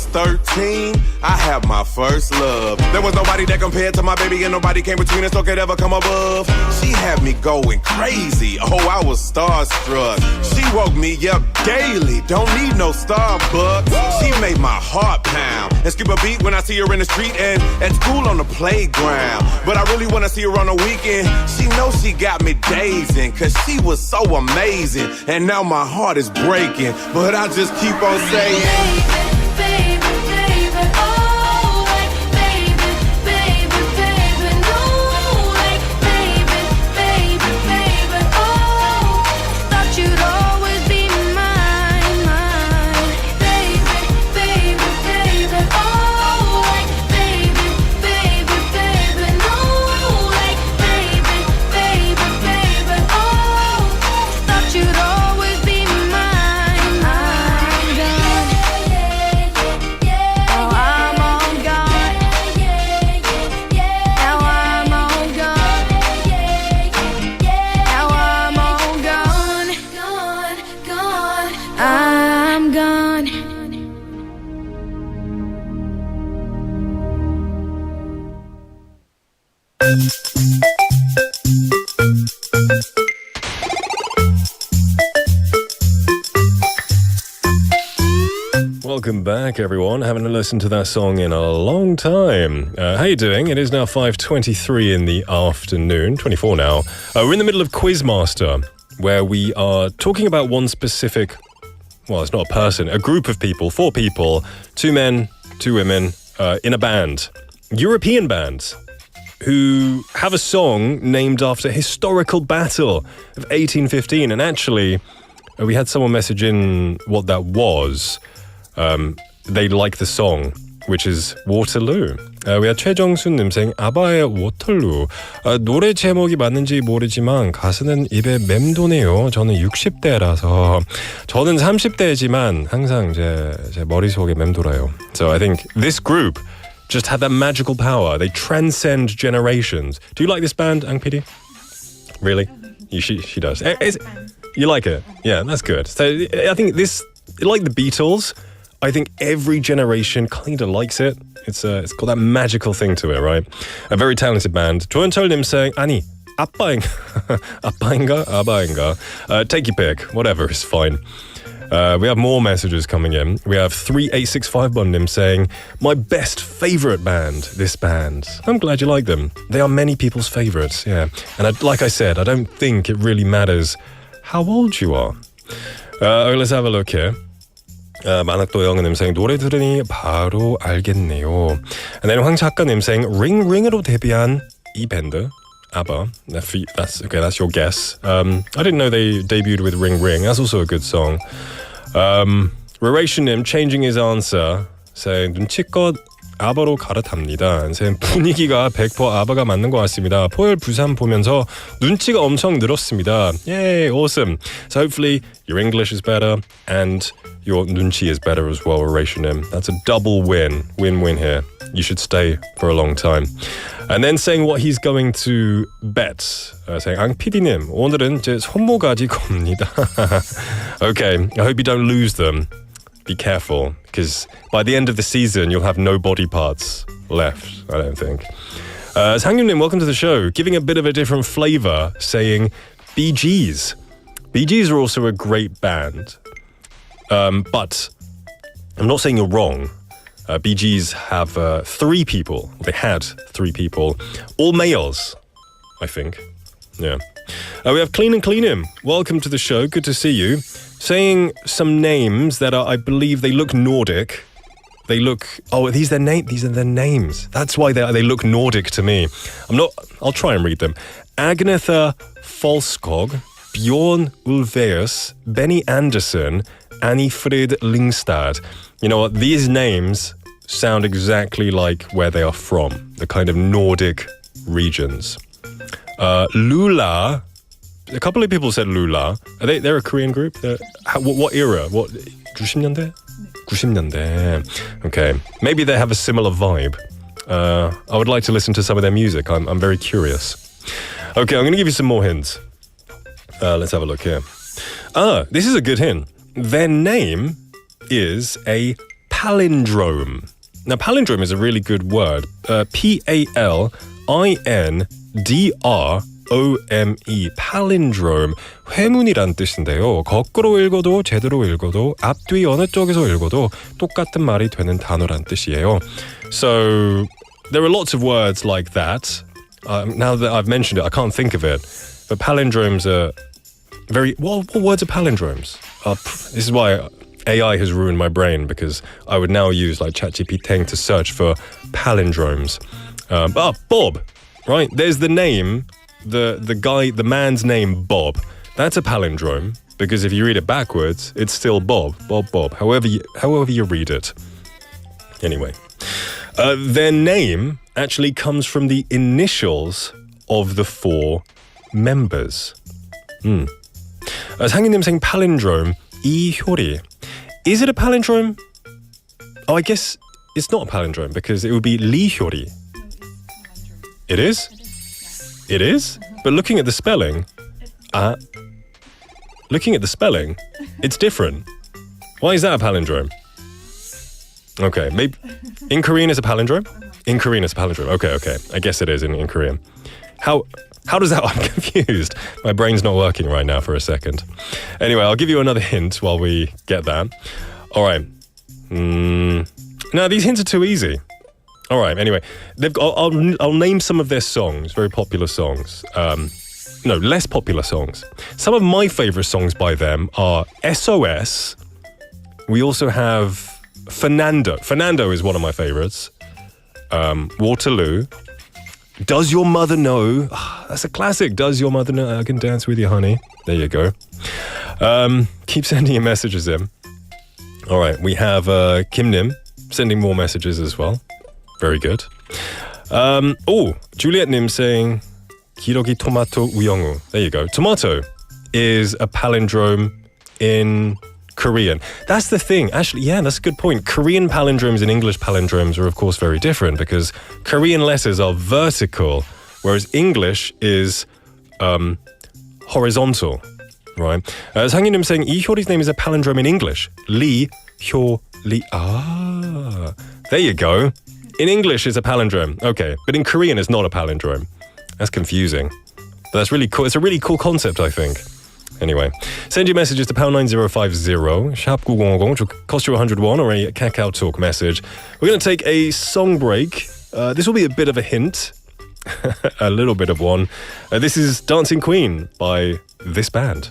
was 13, I had my first love. There was nobody that compared to my baby, and nobody came between us or could ever come above. She had me going crazy. Oh, I was starstruck. She woke me up daily. Don't need no Starbucks. She made my heart pound and skip a beat when I see her in the street and at school on the playground. But I really wanna see her on the weekend. She knows she got me dazing, cause she was so amazing. And now my heart is breaking, but I just keep on saying, baby, baby, oh, like baby, baby, baby, no, like baby, baby, baby, oh, thought you'd always be mine, mine, baby, baby, baby, oh, like baby, baby, baby, no, like baby, baby, baby, oh, thought you'd always be mine, I'm gone. Oh, I'm all gone. Now I'm all gone. Now I'm all gone. Gone, gone. I'm gone. Welcome back, everyone. Haven't listened to that song in a long time. How you doing? It is now 5:23 in the afternoon, 24 now. We're in the middle of Quizmaster, where we are talking about one specific, well, it's not a person, a group of people, 4 people, 2 men, 2 women, in a band. European bands who have a song named after a historical battle of 1815. And actually, we had someone message in what that was. They like the song, which is Waterloo. We had 최정수님 saying 아바의 Waterloo. 노래 제목이 맞는지 모르지만 가수는 입에 맴도네요. 저는 60대라서 저는 30대지만 항상 제 머릿속에 맴돌아요. So I think this group just had that magical power. They transcend generations. Do you like this band, Ang PD? Really? She does. You like it? Yeah, that's good. So I think this, like the Beatles, I think every generation kind of likes it. It's got that magical thing to it, right? A very talented band. 조현철님 saying, 아니, 아빠인가? Take your pick. Whatever is fine. We have more messages coming in. We have 3865번님 saying, my best favourite band, this band. I'm glad you like them. They are many people's favourites, yeah. And like I said, I don't think it really matters how old you are. Let's have a look here. 만학도영님 saying 노래 들으니 바로 알겠네요. And then 황 작가님 saying 링링으로 데뷔한 이 밴드 ABBA. That's okay. That's your guess. I didn't know they debuted with Ring Ring. That's also a good song. Reration님 changing his answer, saying 눈치껏 아바로 갈아탑니다. saying 분위기가 100% 아바가 맞는 것 같습니다. 포열부산 보면서 눈치가 엄청 늘었습니다. Yay, awesome. So hopefully your English is better and your 눈치 is better as well, Reration님. That's a double win. Win-win here. You should stay for a long time. And then saying what he's going to bet. Saying 앙 PD님, 오늘은 제 손모가지 겁니다. Okay, I hope you don't lose them. Be careful, because by the end of the season, you'll have no body parts left, I don't think. 상윤님, welcome to the show. Giving a bit of a different flavor, saying B.G's. B.G's are also a great band. But I'm not saying you're wrong. B.G's have 3 people. They had 3 people. All males, I think. Yeah. We have Clean and Clean Him. Welcome to the show. Good to see you. Saying some names that are, I believe, they look Nordic. They look. Oh, these are their names. That's why they look Nordic to me. I'll try and read them. Agnetha Folskog, Bjorn Ulvaeus, Benny Andersson, Annie Frid Lingstad. You know what? These names sound exactly like where they are from, the kind of Nordic regions. Lula. A couple of people said Lula. They're a Korean group? What era? What? 90년대? 90년대. Okay. Maybe they have a similar vibe. I would like to listen to some of their music. I'm very curious. Okay, I'm going to give you some more hints. Let's have a look here. This is a good hint. Their name is a palindrome. Now, palindrome is a really good word. P-A-L-I-N-D-R-O-M-E. palindrome. 회문이란 뜻인데요. 거꾸로 읽어도 제대로 읽어도 앞뒤 어느 쪽에서 읽어도 똑같은 말이 되는 단어란 뜻이에요. So there are lots of words like that. Now that I've mentioned it, I can't think of it. But palindromes are very... What words are palindromes? This is why AI has ruined my brain, because I would now use like ChatGPT to search for palindromes. Bob, right? There's the name, the man's name, Bob. That's a palindrome, because if you read it backwards, it's still Bob, however you read it. Anyway, their name actually comes from the initials of the four members. 상희님 saying palindrome, 이효리. Is it a palindrome? Oh, I guess it's not a palindrome because it would be 리효리. It is? It is? But looking at the spelling, it's different. Why is that a palindrome? Okay, maybe in Korean it's a palindrome? In Korean it's a palindrome. Okay. I guess it is in Korean. How does that... I'm confused. My brain's not working right now for a second. Anyway, I'll give you another hint while we get that. All right. No, these hints are too easy. All right, anyway. I'll name some of their songs, very popular songs. No, less popular songs. Some of my favorite songs by them are SOS. We also have Fernando. Fernando is one of my favorites. Waterloo. Does Your Mother Know? That's a classic. Does Your Mother Know I Can Dance With You, Honey? There you go. Keep sending your messages in. All right, we have Kim Nim sending more messages as well. Very good. Juliet Nim saying 기러기 토마토 우영우. There you go. Tomato is a palindrome in Korean. That's the thing. Actually, yeah, that's a good point. Korean palindromes and English palindromes are, of course, very different because Korean letters are vertical, whereas English is horizontal, right? 상희님 saying 이효리's name is a palindrome in English. 리효리. There you go. In English, it's a palindrome. Okay, but in Korean, it's not a palindrome. That's confusing. But that's really cool. It's a really cool concept, I think. Anyway, send your messages to #9050, sharp 9010, cost you 101, or a Kakao Talk message. We're going to take a song break. This will be a bit of a hint, a little bit of one. This is Dancing Queen by this band.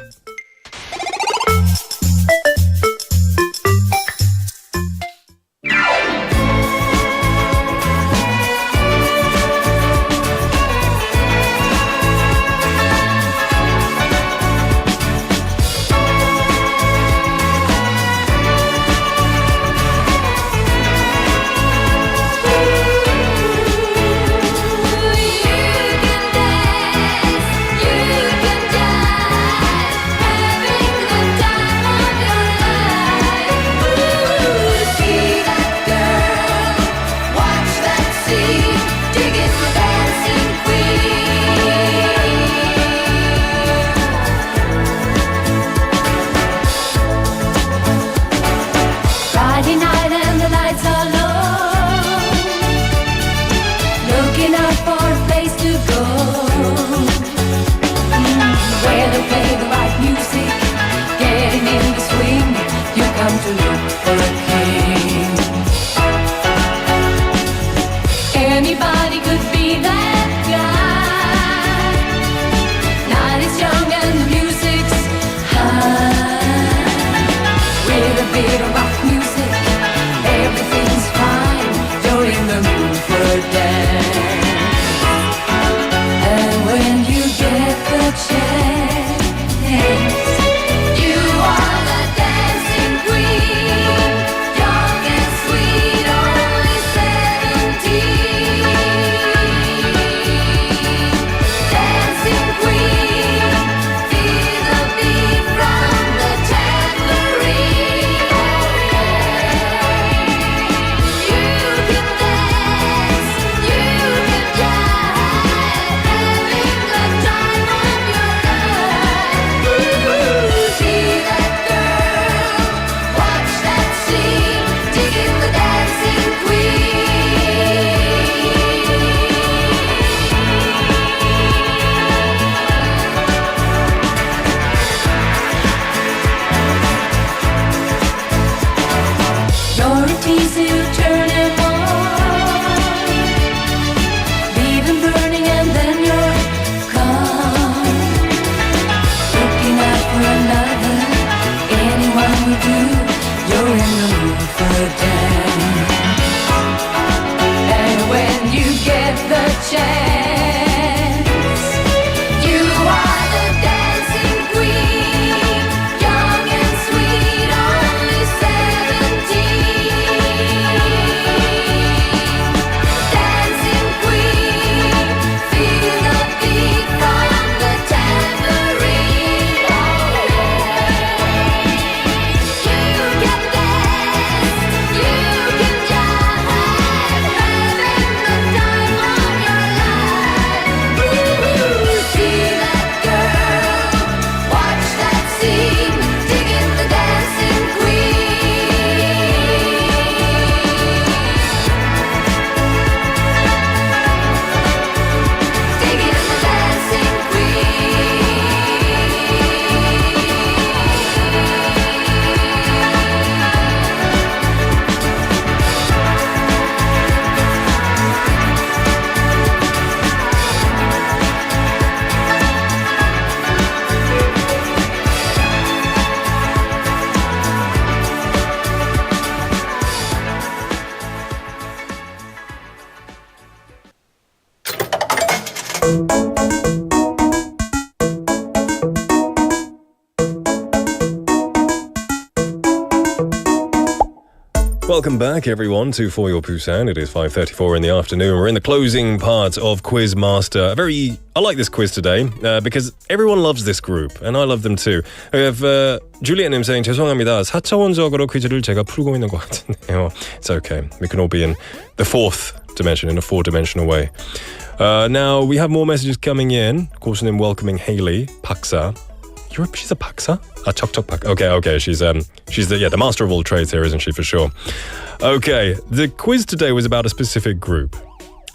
Welcome back, everyone, to For Your Busan. It is 5:34 in the afternoon. We're in the closing part of Quizmaster. I like this quiz today because everyone loves this group, and I love them too. We have Juliet님 saying, 죄송합니다. 4차원적으로 퀴즈를 제가 풀고 있는 것 같은데요. It's okay. We can all be in the fourth dimension, in a four-dimensional way. Now, we have more messages coming in. 고수님 welcoming Haley, 박사. She's a 박사? 척척 박. Okay. She's the master of all trades here, isn't she, for sure? Okay, the quiz today was about a specific group.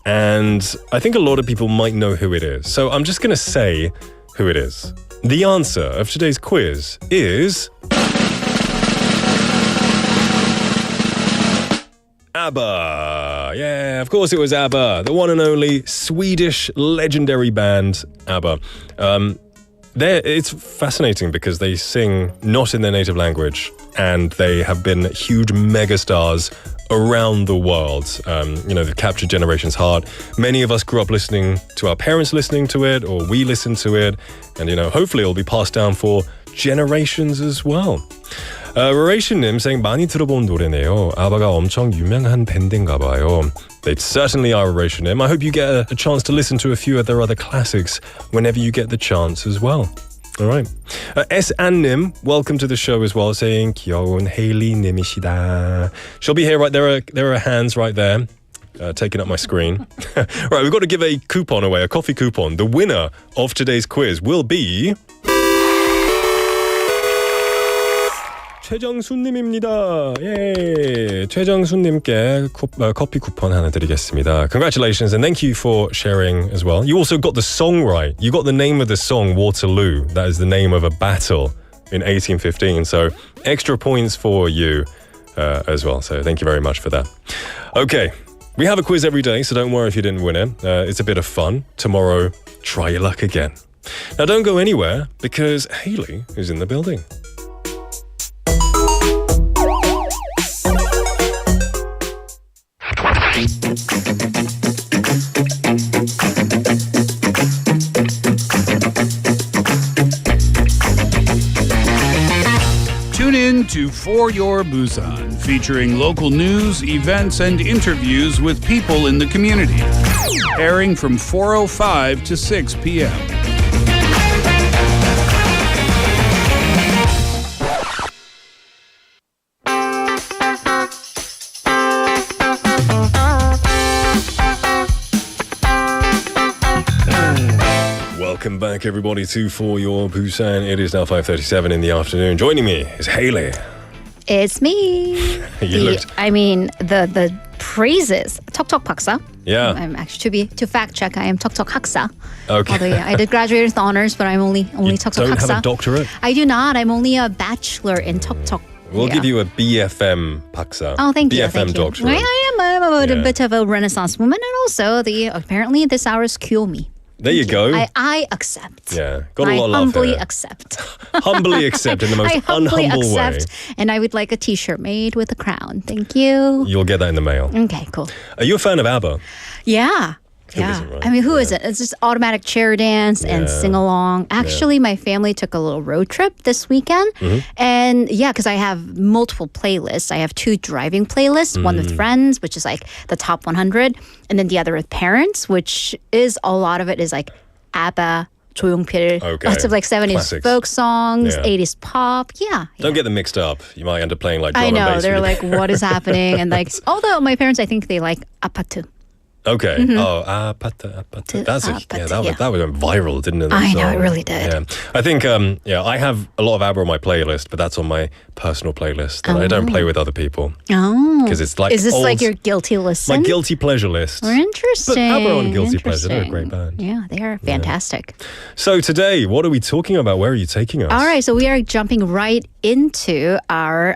And I think a lot of people might know who it is. So I'm just going to say who it is. The answer of today's quiz is... ABBA. Yeah, of course it was ABBA. The one and only Swedish legendary band ABBA. It's fascinating because they sing not in their native language and they have been huge megastars around the world. They've captured generations' heart. Many of us grew up listening to our parents listening to it, or we listened to it, and hopefully it'll be passed down for generations as well. Raration님 saying 많이 들어본 노래네요. 아바가 엄청 유명한 밴드인가 봐요. They certainly are, Raration님. I hope you get a chance to listen to a few of their other classics whenever you get the chance as well. All right. S.Annim, welcome to the show as well, saying 귀여운 Haley-님이시다. She'll be here, right? There are hands right there. Taking up my screen. Right, we've got to give a coupon away, a coffee coupon. The winner of today's quiz will be... 최정수님입니다. 예, 최정수님께 커피 쿠폰 하나 드리겠습니다. Congratulations and thank you for sharing as well. You also got the song right. You got the name of the song, Waterloo. That is the name of a battle in 1815. So extra points for you as well. So thank you very much for that. Okay, we have a quiz every day, so don't worry if you didn't win it. It's a bit of fun. Tomorrow, try your luck again. Now don't go anywhere because Haley is in the building. Tune in to For Your Busan, featuring local news, events, and interviews with people in the community. Airing from 4:05 to 6 p.m. Welcome back, everybody, to For Your Busan. It is now 5:37 in the afternoon. Joining me is Haley. It's me. The praises. 척척 박사. Yeah. I'm actually to fact check. I am 척척 학사. Okay. Although I did graduate with honors, but I'm only 척척 don't 학사. have a doctorate? I do not. I'm only a bachelor in 척척. We'll give you a BFM 박사. Oh, thank you. BFM Thank you. doctorate. I am a bit of a Renaissance woman, and also apparently this hour's cure me. There you go. I accept. Yeah, got a lot of love humbly here. accept. Humbly accept in the most I humbly unhumble accept, way. and I would like a T-shirt made with a crown. Thank you. You'll get that in the mail. Okay, cool. Are you a fan of ABBA? Yeah. Who isn't, right? I mean, who isn't? It's just automatic chair dance and sing along. Actually, my family took a little road trip this weekend. And because I have multiple playlists. I have 2 driving playlists, one with friends, which is like the top 100, and then the other with parents, which is a lot of it is like ABBA, 조용필, lots of like 70s Classics. folk songs, Yeah. 80s pop. Yeah. Don't get them mixed up. You might end up playing like drum I and know. bass. They're like, what is happening? And like, although my parents, I think they like 아파트. Okay. Oh, 아파트. That went viral, didn't it? I know, it really did. Yeah. I think, I have a lot of ABBA on my playlist, but that's on my personal playlist, and I don't play with other people. Oh. Because it's like is this old, like your guilty listen? my guilty pleasure list. Interesting. But ABBA on guilty pleasure, they're a great band. Yeah, they are fantastic. So today, what are we talking about? Where are you taking us? All right, so we are jumping right into our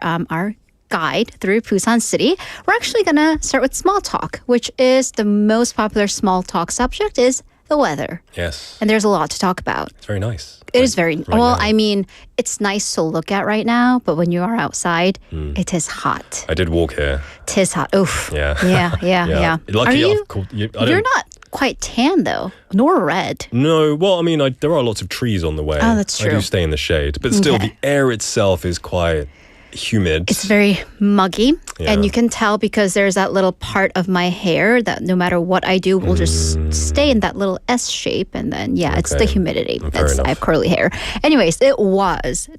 guide through Busan City. We're actually going to start with small talk, which is the most popular small talk subject is the weather. Yes. And there's a lot to talk about. It's very nice. It is very now. I mean, it's nice to look at right now, but when you are outside, it is hot. I did walk here. It is hot. Oof. Yeah. Yeah. Lucky Are you? you're not quite tan though, nor red. No, well, I mean, there are lots of trees on the way. Oh, that's true. I do stay in the shade, but still, the air itself is quite humid. It's very muggy. Yeah. And you can tell because there's that little part of my hair that no matter what I do will just stay in that little S shape. And then, it's the humidity. I have curly hair. Anyways,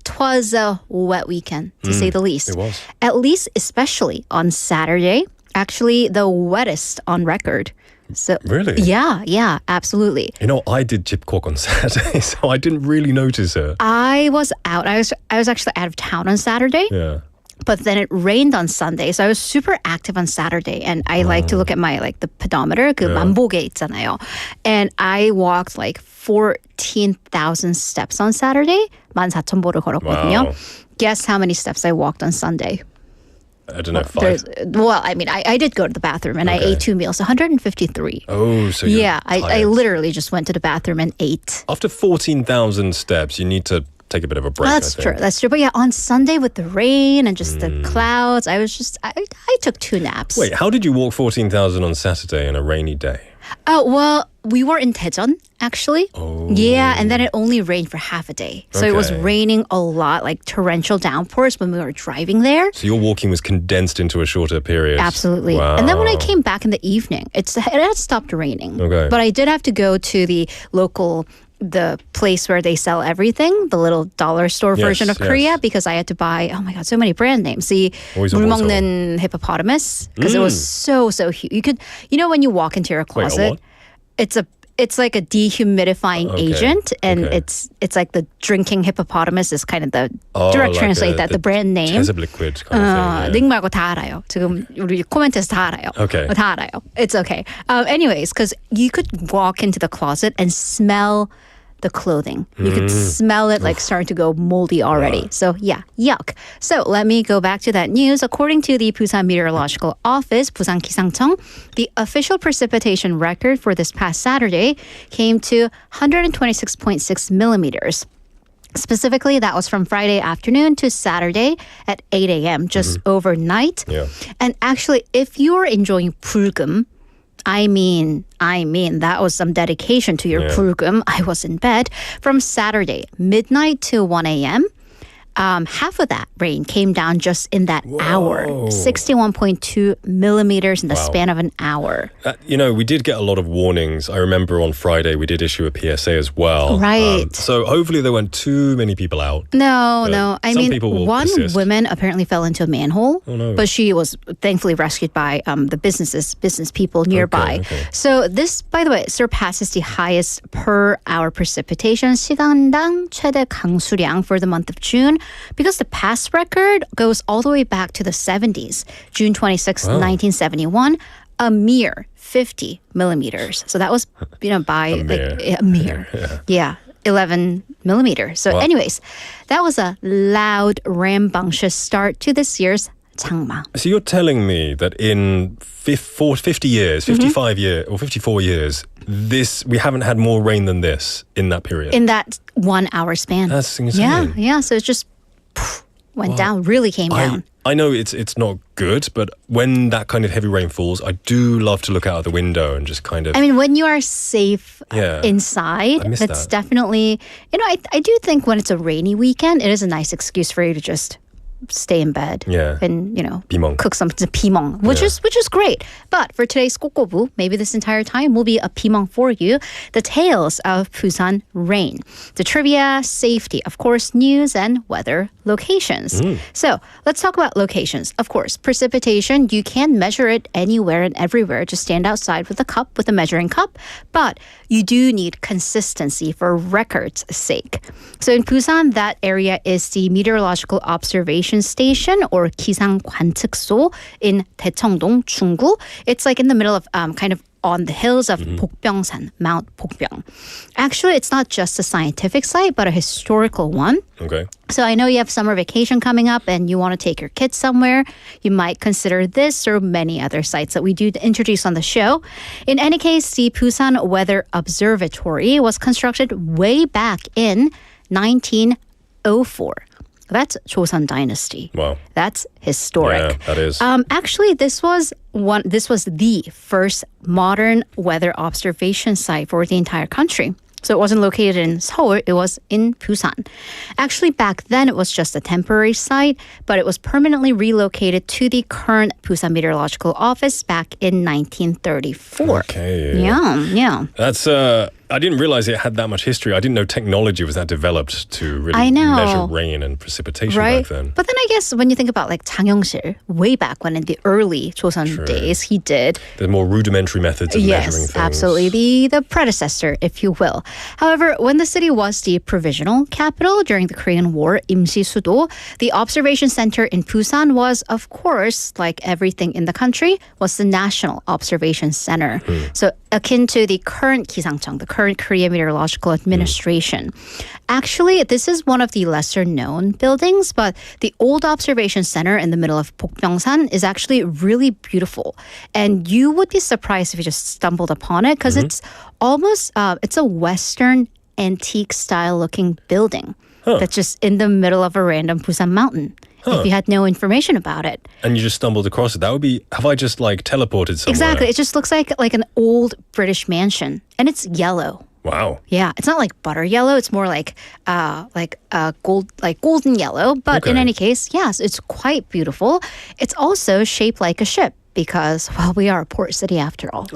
twas a wet weekend, to say the least. It was. At least, especially on Saturday, actually the wettest on record. So Really? Yeah, absolutely. You know, I did 집콕 on Saturday, so I didn't really notice it. I was out. I was actually out of town on Saturday. Yeah. But then it rained on Sunday, so I was super active on Saturday, and I like to look at my the pedometer, 그 만보계 있잖아요. And I walked like 14,000 steps on Saturday. 14,000보를 걸었거든요. Wow. Guess how many steps I walked on Sunday? I don't know, 5. Well, I mean, I did go to the bathroom and I ate 2 meals, 153. Oh, so you're I tired. literally just went to the bathroom and ate. After 14,000 steps, you need to take a bit of a break. That's true. But yeah, on Sunday with the rain and just the clouds, I took 2 naps. Wait, how did you walk 14,000 on Saturday on a rainy day? Oh, well, we were in Tegan, actually. Oh. Yeah, and then it only rained for half a day. So it was raining a lot, like torrential downpours when we were driving there. So your walking was condensed into a shorter period. Absolutely. Wow. And then when I came back in the evening, it had stopped raining. Okay. But I did have to go to the place where they sell everything, the little dollar store version of Korea, because I had to buy, oh my God, so many brand names. See, 물 먹는 hippopotamus, because it was so huge. You could, when you walk into your closet, it's like a dehumidifying agent, and it's like the drinking hippopotamus is kind of the direct translate that the brand name. Chesed liquid kind of thing. 닉 말고 다 알아요. 지금 우리 코멘트에서 다 알아요. Okay. 다 알아요. It's okay. Anyways, because you could walk into the closet and smell the clothing. You could smell it like starting to go moldy already. So yeah, yuck. So let me go back to that news. According to the Busan Meteorological Office, Busan 기상청, the official precipitation record for this past Saturday came to 126.6 millimeters. Specifically, that was from Friday afternoon to Saturday at 8 a.m., just overnight. Yeah. And actually, if you are enjoying 불금, I mean, that was some dedication to your 불금. I was in bed from Saturday, midnight to 1 a.m. Half of that rain came down just in that hour, 61.2 millimeters in the span of an hour. We did get a lot of warnings. I remember on Friday we did issue a PSA as well. Right. So hopefully there weren't too many people out. No. I mean, one persist. woman apparently fell into a manhole, no. but she was thankfully rescued by the business people nearby. Okay. So this, by the way, surpasses the highest per hour precipitation 시간당 최대 강수량 for the month of June, because the past record goes all the way back to the 70s, June 26, 1971, a mere 50 millimeters. So that was, by a mere. Yeah. 11 millimeters. So anyways, that was a loud, rambunctious start to this year's 장마. So you're telling me that in 50 years, 55 years, or 54 years, we haven't had more rain than this in that period? In that 1 hour span. That's insane. Yeah. So it just went down, really came down. I know it's not good, but when that kind of heavy rain falls, I do love to look out of the window and just kind of... I mean, when you are safe inside, that's definitely... I do think when it's a rainy weekend, it is a nice excuse for you to just stay in bed and 비멍. cook some 비멍, which is great. But for today's 꼬.꼬.부, maybe this entire time will be a 비멍 for you. The tales of Busan rain, the trivia, safety, of course, news and weather locations. So let's talk about locations. Of course, precipitation, you can measure it anywhere and everywhere. Just stand outside with a measuring cup. But you do need consistency for record's sake. So in Busan, that area is the meteorological observation station or 기상 관측소 in 대청동, 중구. It's like in the middle of kind of on the hills of 복병산, Mount Bokbyong. Actually, it's not just a scientific site, but a historical one. Okay. So I know you have summer vacation coming up and you want to take your kids somewhere. You might consider this or many other sites that we do introduce on the show. In any case, the Busan Weather Observatory was constructed way back in 1904. That's Joseon Dynasty. Wow. That's historic. Yeah, that is. Actually, this was the first modern weather observation site for the entire country. So it wasn't located in Seoul, it was in Busan. Actually, back then it was just a temporary site, but it was permanently relocated to the current Busan Meteorological Office back in 1934. Okay. Yeah. That's I didn't realize it had that much history. I didn't know technology was that developed to really I know. measure rain and precipitation Right? back then. But then I guess when you think about like 장영실, way back when in the early Joseon days, he did. There's more rudimentary methods of measuring things. Yes, absolutely. The predecessor, if you will. However, when the city was the provisional capital during the Korean War, 임시수도, the observation center in Busan was, of course, like everything in the country, was the National Observation Center. So akin to the current 기상청, the current Korea Meteorological Administration. Actually, this is one of the lesser known buildings, but the old observation center in the middle of Bokbyongsan is actually really beautiful. And you would be surprised if you just stumbled upon it because it's almost, it's a Western antique style looking building that's just in the middle of a random Busan mountain. If you had no information about it. And you just stumbled across it. That would be, have I just like teleported somewhere? Exactly. It just looks like an old British mansion. And it's yellow. Wow. Yeah, it's not like butter yellow. It's more like golden yellow. But in any case, yes, it's quite beautiful. It's also shaped like a ship because, well, we are a port city after all.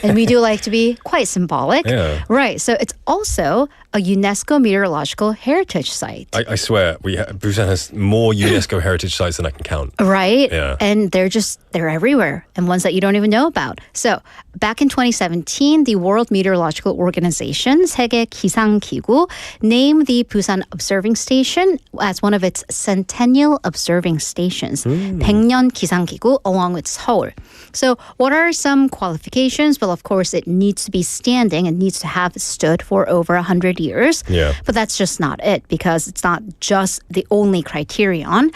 And we do like to be quite symbolic. Yeah. Right. So it's also a UNESCO Meteorological Heritage Site. I swear, Busan has more UNESCO heritage sites than I can count. Right? Yeah. And they're everywhere and ones that you don't even know about. So back in 2017, the World Meteorological Organization, 세계 기상기구, named the Busan Observing Station as one of its centennial observing stations, 100년 기상기구, along with Seoul. So what are some qualifications? Well, of course, it needs to be standing and needs to have stood for over 100 years. Yeah. But that's just not it because it's not just the only criterion.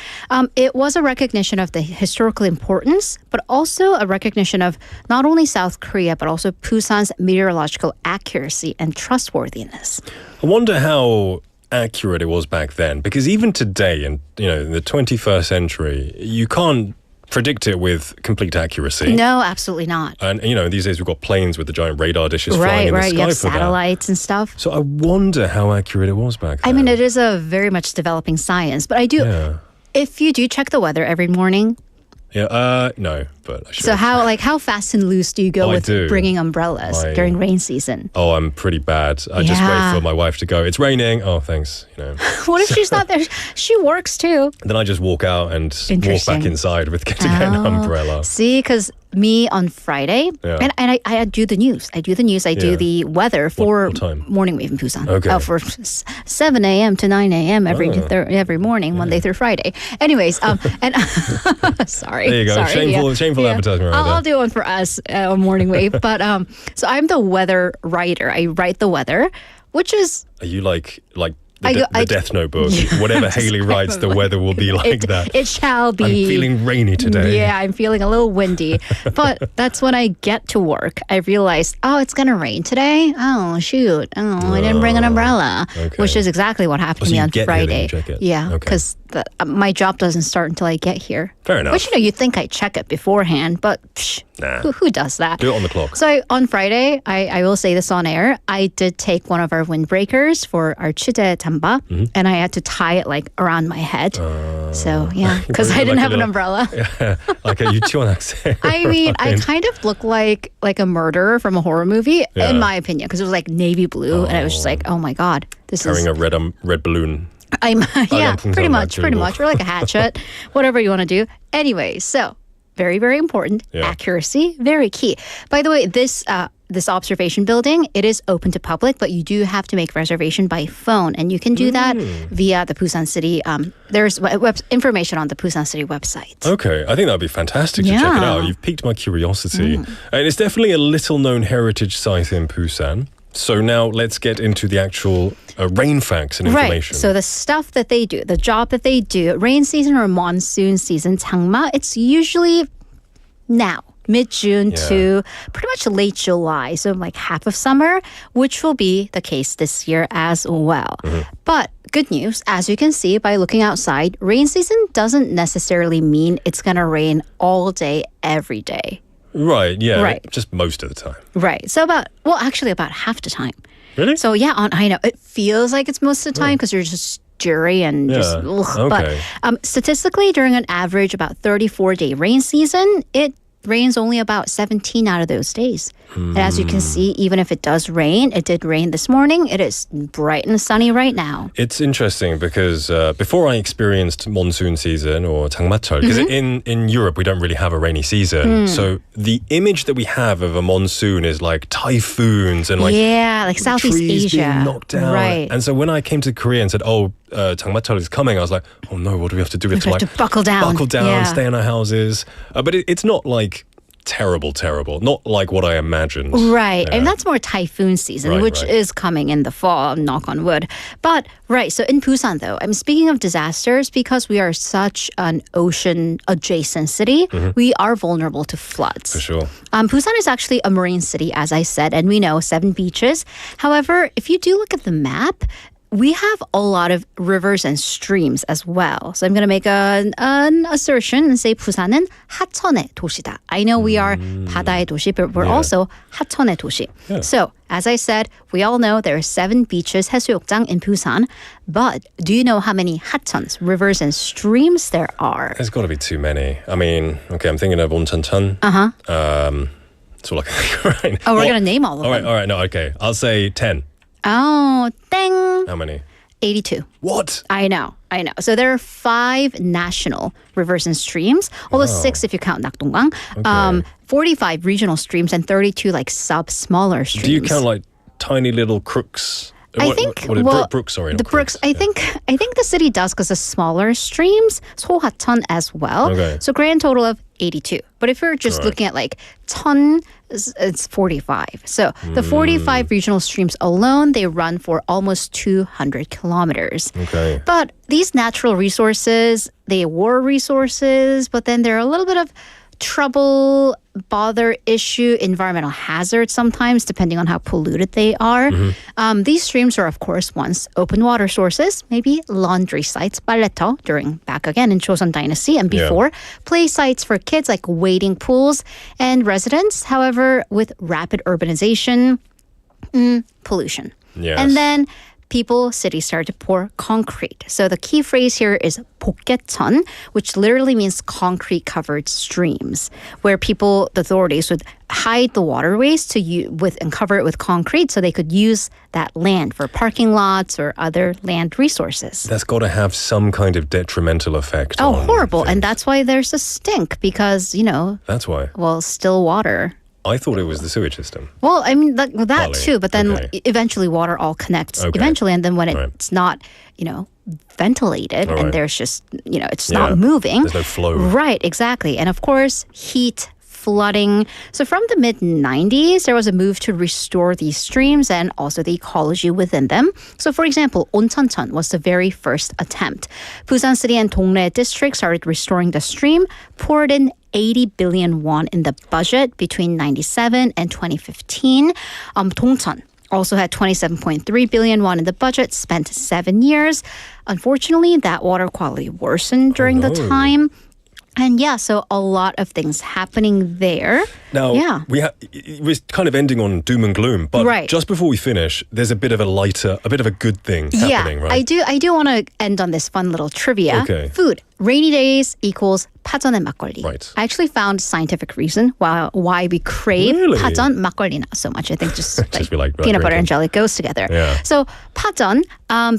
It was a recognition of the historical importance, but also a recognition of not only South Korea, but also Busan's meteorological accuracy and trustworthiness. I wonder how accurate it was back then, because even today, in the 21st century, you can't predict it with complete accuracy. No, absolutely not. And these days we've got planes with the giant radar dishes flying in the sky You have for that. satellites and stuff. So I wonder how accurate it was back then. I mean, it is a very much developing science, but I do. Yeah. If you do check the weather every morning. Yeah. No, but I should. So how fast and loose do you go with bringing umbrellas during rain season? Oh, I'm pretty bad. I just wait for my wife to go, it's raining. Oh, thanks. What if she's not there? She works too. Then I just walk out and walk back inside to get an umbrella. See, because me on Friday, and I do the news. I do the weather for what time? Morning Wave in Busan. Okay. For 7 a.m. to 9 a.m. every morning, Monday through Friday. Anyways, and sorry. There you go. Sorry, shameful advertisement right there. I'll do one for us on Morning Wave. But so I'm the weather writer. I write the weather, which is. Are you like the Death Notebook? Whatever Haley writes, the weather will be like that. It shall be. I'm feeling rainy today. Yeah, I'm feeling a little windy. But that's when I get to work. I realized, it's going to rain today. Oh, shoot. Oh, I didn't bring an umbrella. Okay. Which is exactly what happened to me on Friday. Yeah, Okay. because my job doesn't start until I get here. Fair enough. Which, you'd think I check it beforehand, but Nah. who does that? Do it on the clock. So on Friday, I will say this on air, I did take one of our windbreakers for our 취재 잠바, and I had to tie it around my head. So yeah, because I didn't have an umbrella. Yeah, like a 유치원 학생. I mean, I kind of look like a murderer from a horror movie, in my opinion, because it was navy blue, and I was just like, oh my god, this Carrying is a red balloon. pretty much, or like a hatchet, whatever you want to do. Anyway, so very, very important. Accuracy, very key. By the way, this observation building, it is open to public, but you do have to make reservation by phone, and you can do that via the Busan City. There's information on the Busan City website. Okay, I think that would be fantastic to check it out. You've piqued my curiosity. And it's definitely a little-known heritage site in Busan. So now let's get into the actual rain facts and information. Right. So the stuff that they do, the job that they do, rain season or monsoon season, 장마, it's usually now, mid-June to pretty much late July. So half of summer, which will be the case this year as well. But good news, as you can see by looking outside, rain season doesn't necessarily mean it's going to rain all day, every day. Right, yeah. Right. Just most of the time. Right. So about half the time. Really? So yeah, I know it feels like it's most of the time because you're just stirry and just. Ugh. Okay. But statistically, during an average about 34-day rain season, it rains only about 17 out of those days. And as you can see, even if it does rain, it did rain this morning. It is bright and sunny right now. It's interesting because before I experienced monsoon season or 장마철, because in Europe we don't really have a rainy season, so the image that we have of a monsoon is like typhoons and like Southeast trees Asia, being knocked down. right? And so when I came to Korea and said, 장마철 is coming, I was like, oh no, what do we have to do? We have to buckle down. Stay in our houses. But it's not like terrible, not like what I imagined. Right. And that's more typhoon season, which is coming in the fall, knock on wood. But, so in Busan, though, I'm speaking of disasters because we are such an ocean adjacent city, we are vulnerable to floods. For sure. Busan is actually a marine city, as I said, and we know 7 beaches. However, if you do look at the map, we have a lot of rivers and streams as well. So I'm going to make an assertion and say 부산은 하천의 도시다. I know we are 바다의 도시, but we're also 하천의 도시. Yeah. So as I said, we all know there are 7 beaches, 해수욕장 in Busan. But do you know how many 하천s, rivers and streams there are? There's got to be too many. I mean, okay, I'm thinking of 온천천. That's all I can think of right now. Oh, we're going to name all of them. All right, no, okay. I'll say 10. Oh, 땡. How many? 82. What? I know. So there are 5 national rivers and streams, although 6 if you count Nakdongang. Okay. 45 regional streams and 32 like smaller streams. Do you count like tiny little crooks? I think brooks, sorry. The brooks. I think the city does because the smaller streams, 소하천 as well. Okay. So grand total of 82. But if we're just looking at like 천, it's 45. So the 45 regional streams alone, they run for almost 200 kilometers. Okay. But these natural resources, they were resources, but then they're a little bit of trouble, bother issue, environmental hazard sometimes, depending on how polluted they are. These streams are, of course, once open water sources, maybe laundry sites, 빨래터, back again in Joseon Dynasty and before, play sites for kids like wading pools and residents. However, with rapid urbanization, pollution. Yes. And then cities started to pour concrete. So the key phrase here is 복개천, which literally means concrete-covered streams, where the authorities would hide the waterways and cover it with concrete so they could use that land for parking lots or other land resources. That's got to have some kind of detrimental effect. Oh, horrible. And that's why there's a stink because, That's why. Well, still water. I thought it was the sewage system. Well, I mean, that too, but then eventually water all connects eventually. And then when it's not, ventilated and there's just, it's not moving. There's no flow. Right, exactly. And of course, heat, flooding. So from the mid-90s, there was a move to restore these streams and also the ecology within them. So for example, 온천천 was the very first attempt. Busan City and Dongnae District started restoring the stream, poured in 80 billion won in the budget between 97 and 2015. Dongcheon also had 27.3 billion won in the budget, spent 7 years. Unfortunately, that water quality worsened during the time. And so a lot of things happening there. Now, we're kind of ending on doom and gloom, but just before we finish, there's a bit of a good thing happening, right? I do want to end on this fun little trivia. Okay. Food. Rainy days equals 파전 and 막걸리. Right. I actually found scientific reason why we crave 파전, 막걸리 not so much. I think just like peanut butter and jelly goes together. Yeah. So 파전,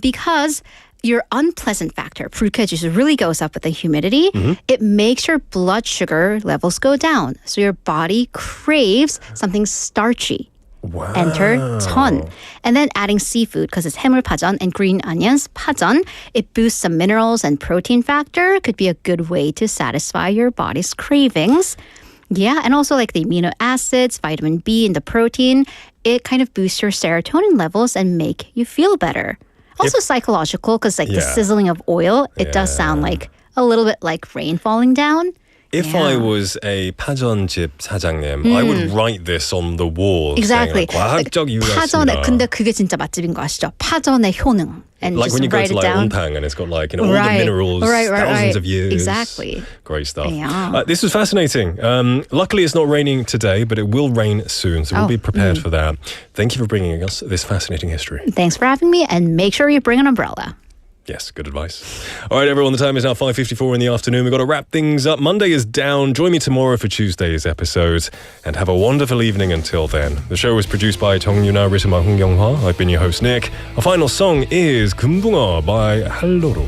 because your unpleasant factor, 불쾌지수, really goes up with the humidity. It makes your blood sugar levels go down. So your body craves something starchy. Wow. Enter 천. And then adding seafood, because it's 해물파전 and green onions, 파전, it boosts some minerals and protein factor. Could be a good way to satisfy your body's cravings. Yeah, and also like the amino acids, vitamin B, and the protein, it kind of boosts your serotonin levels and make you feel better. Also psychological, because the sizzling of oil, it does sound like a little bit like rain falling down. If I was a 파전집 사장님, I would write this on the wall. Exactly. 과학적 이유가 파전에 있습니다. 근데 그게 진짜 맛집인 거 아시죠? 파전의 효능. And like just when you go write to it like down. Ontang and it's got like all the minerals, thousands of years. Exactly. Great stuff. Yeah. This was fascinating. Luckily, it's not raining today, but it will rain soon, so we'll be prepared for that. Thank you for bringing us this fascinating history. Thanks for having me, and make sure you bring an umbrella. Yes, good advice. All right, everyone, the time is now 5:54 in the afternoon. We've got to wrap things up. Monday is down. Join me tomorrow for Tuesday's episode. And have a wonderful evening until then. The show was produced by 정윤아, written by Hong Young-hwa. I've been your host, Nick. Our final song is 금붕어 by 할로로.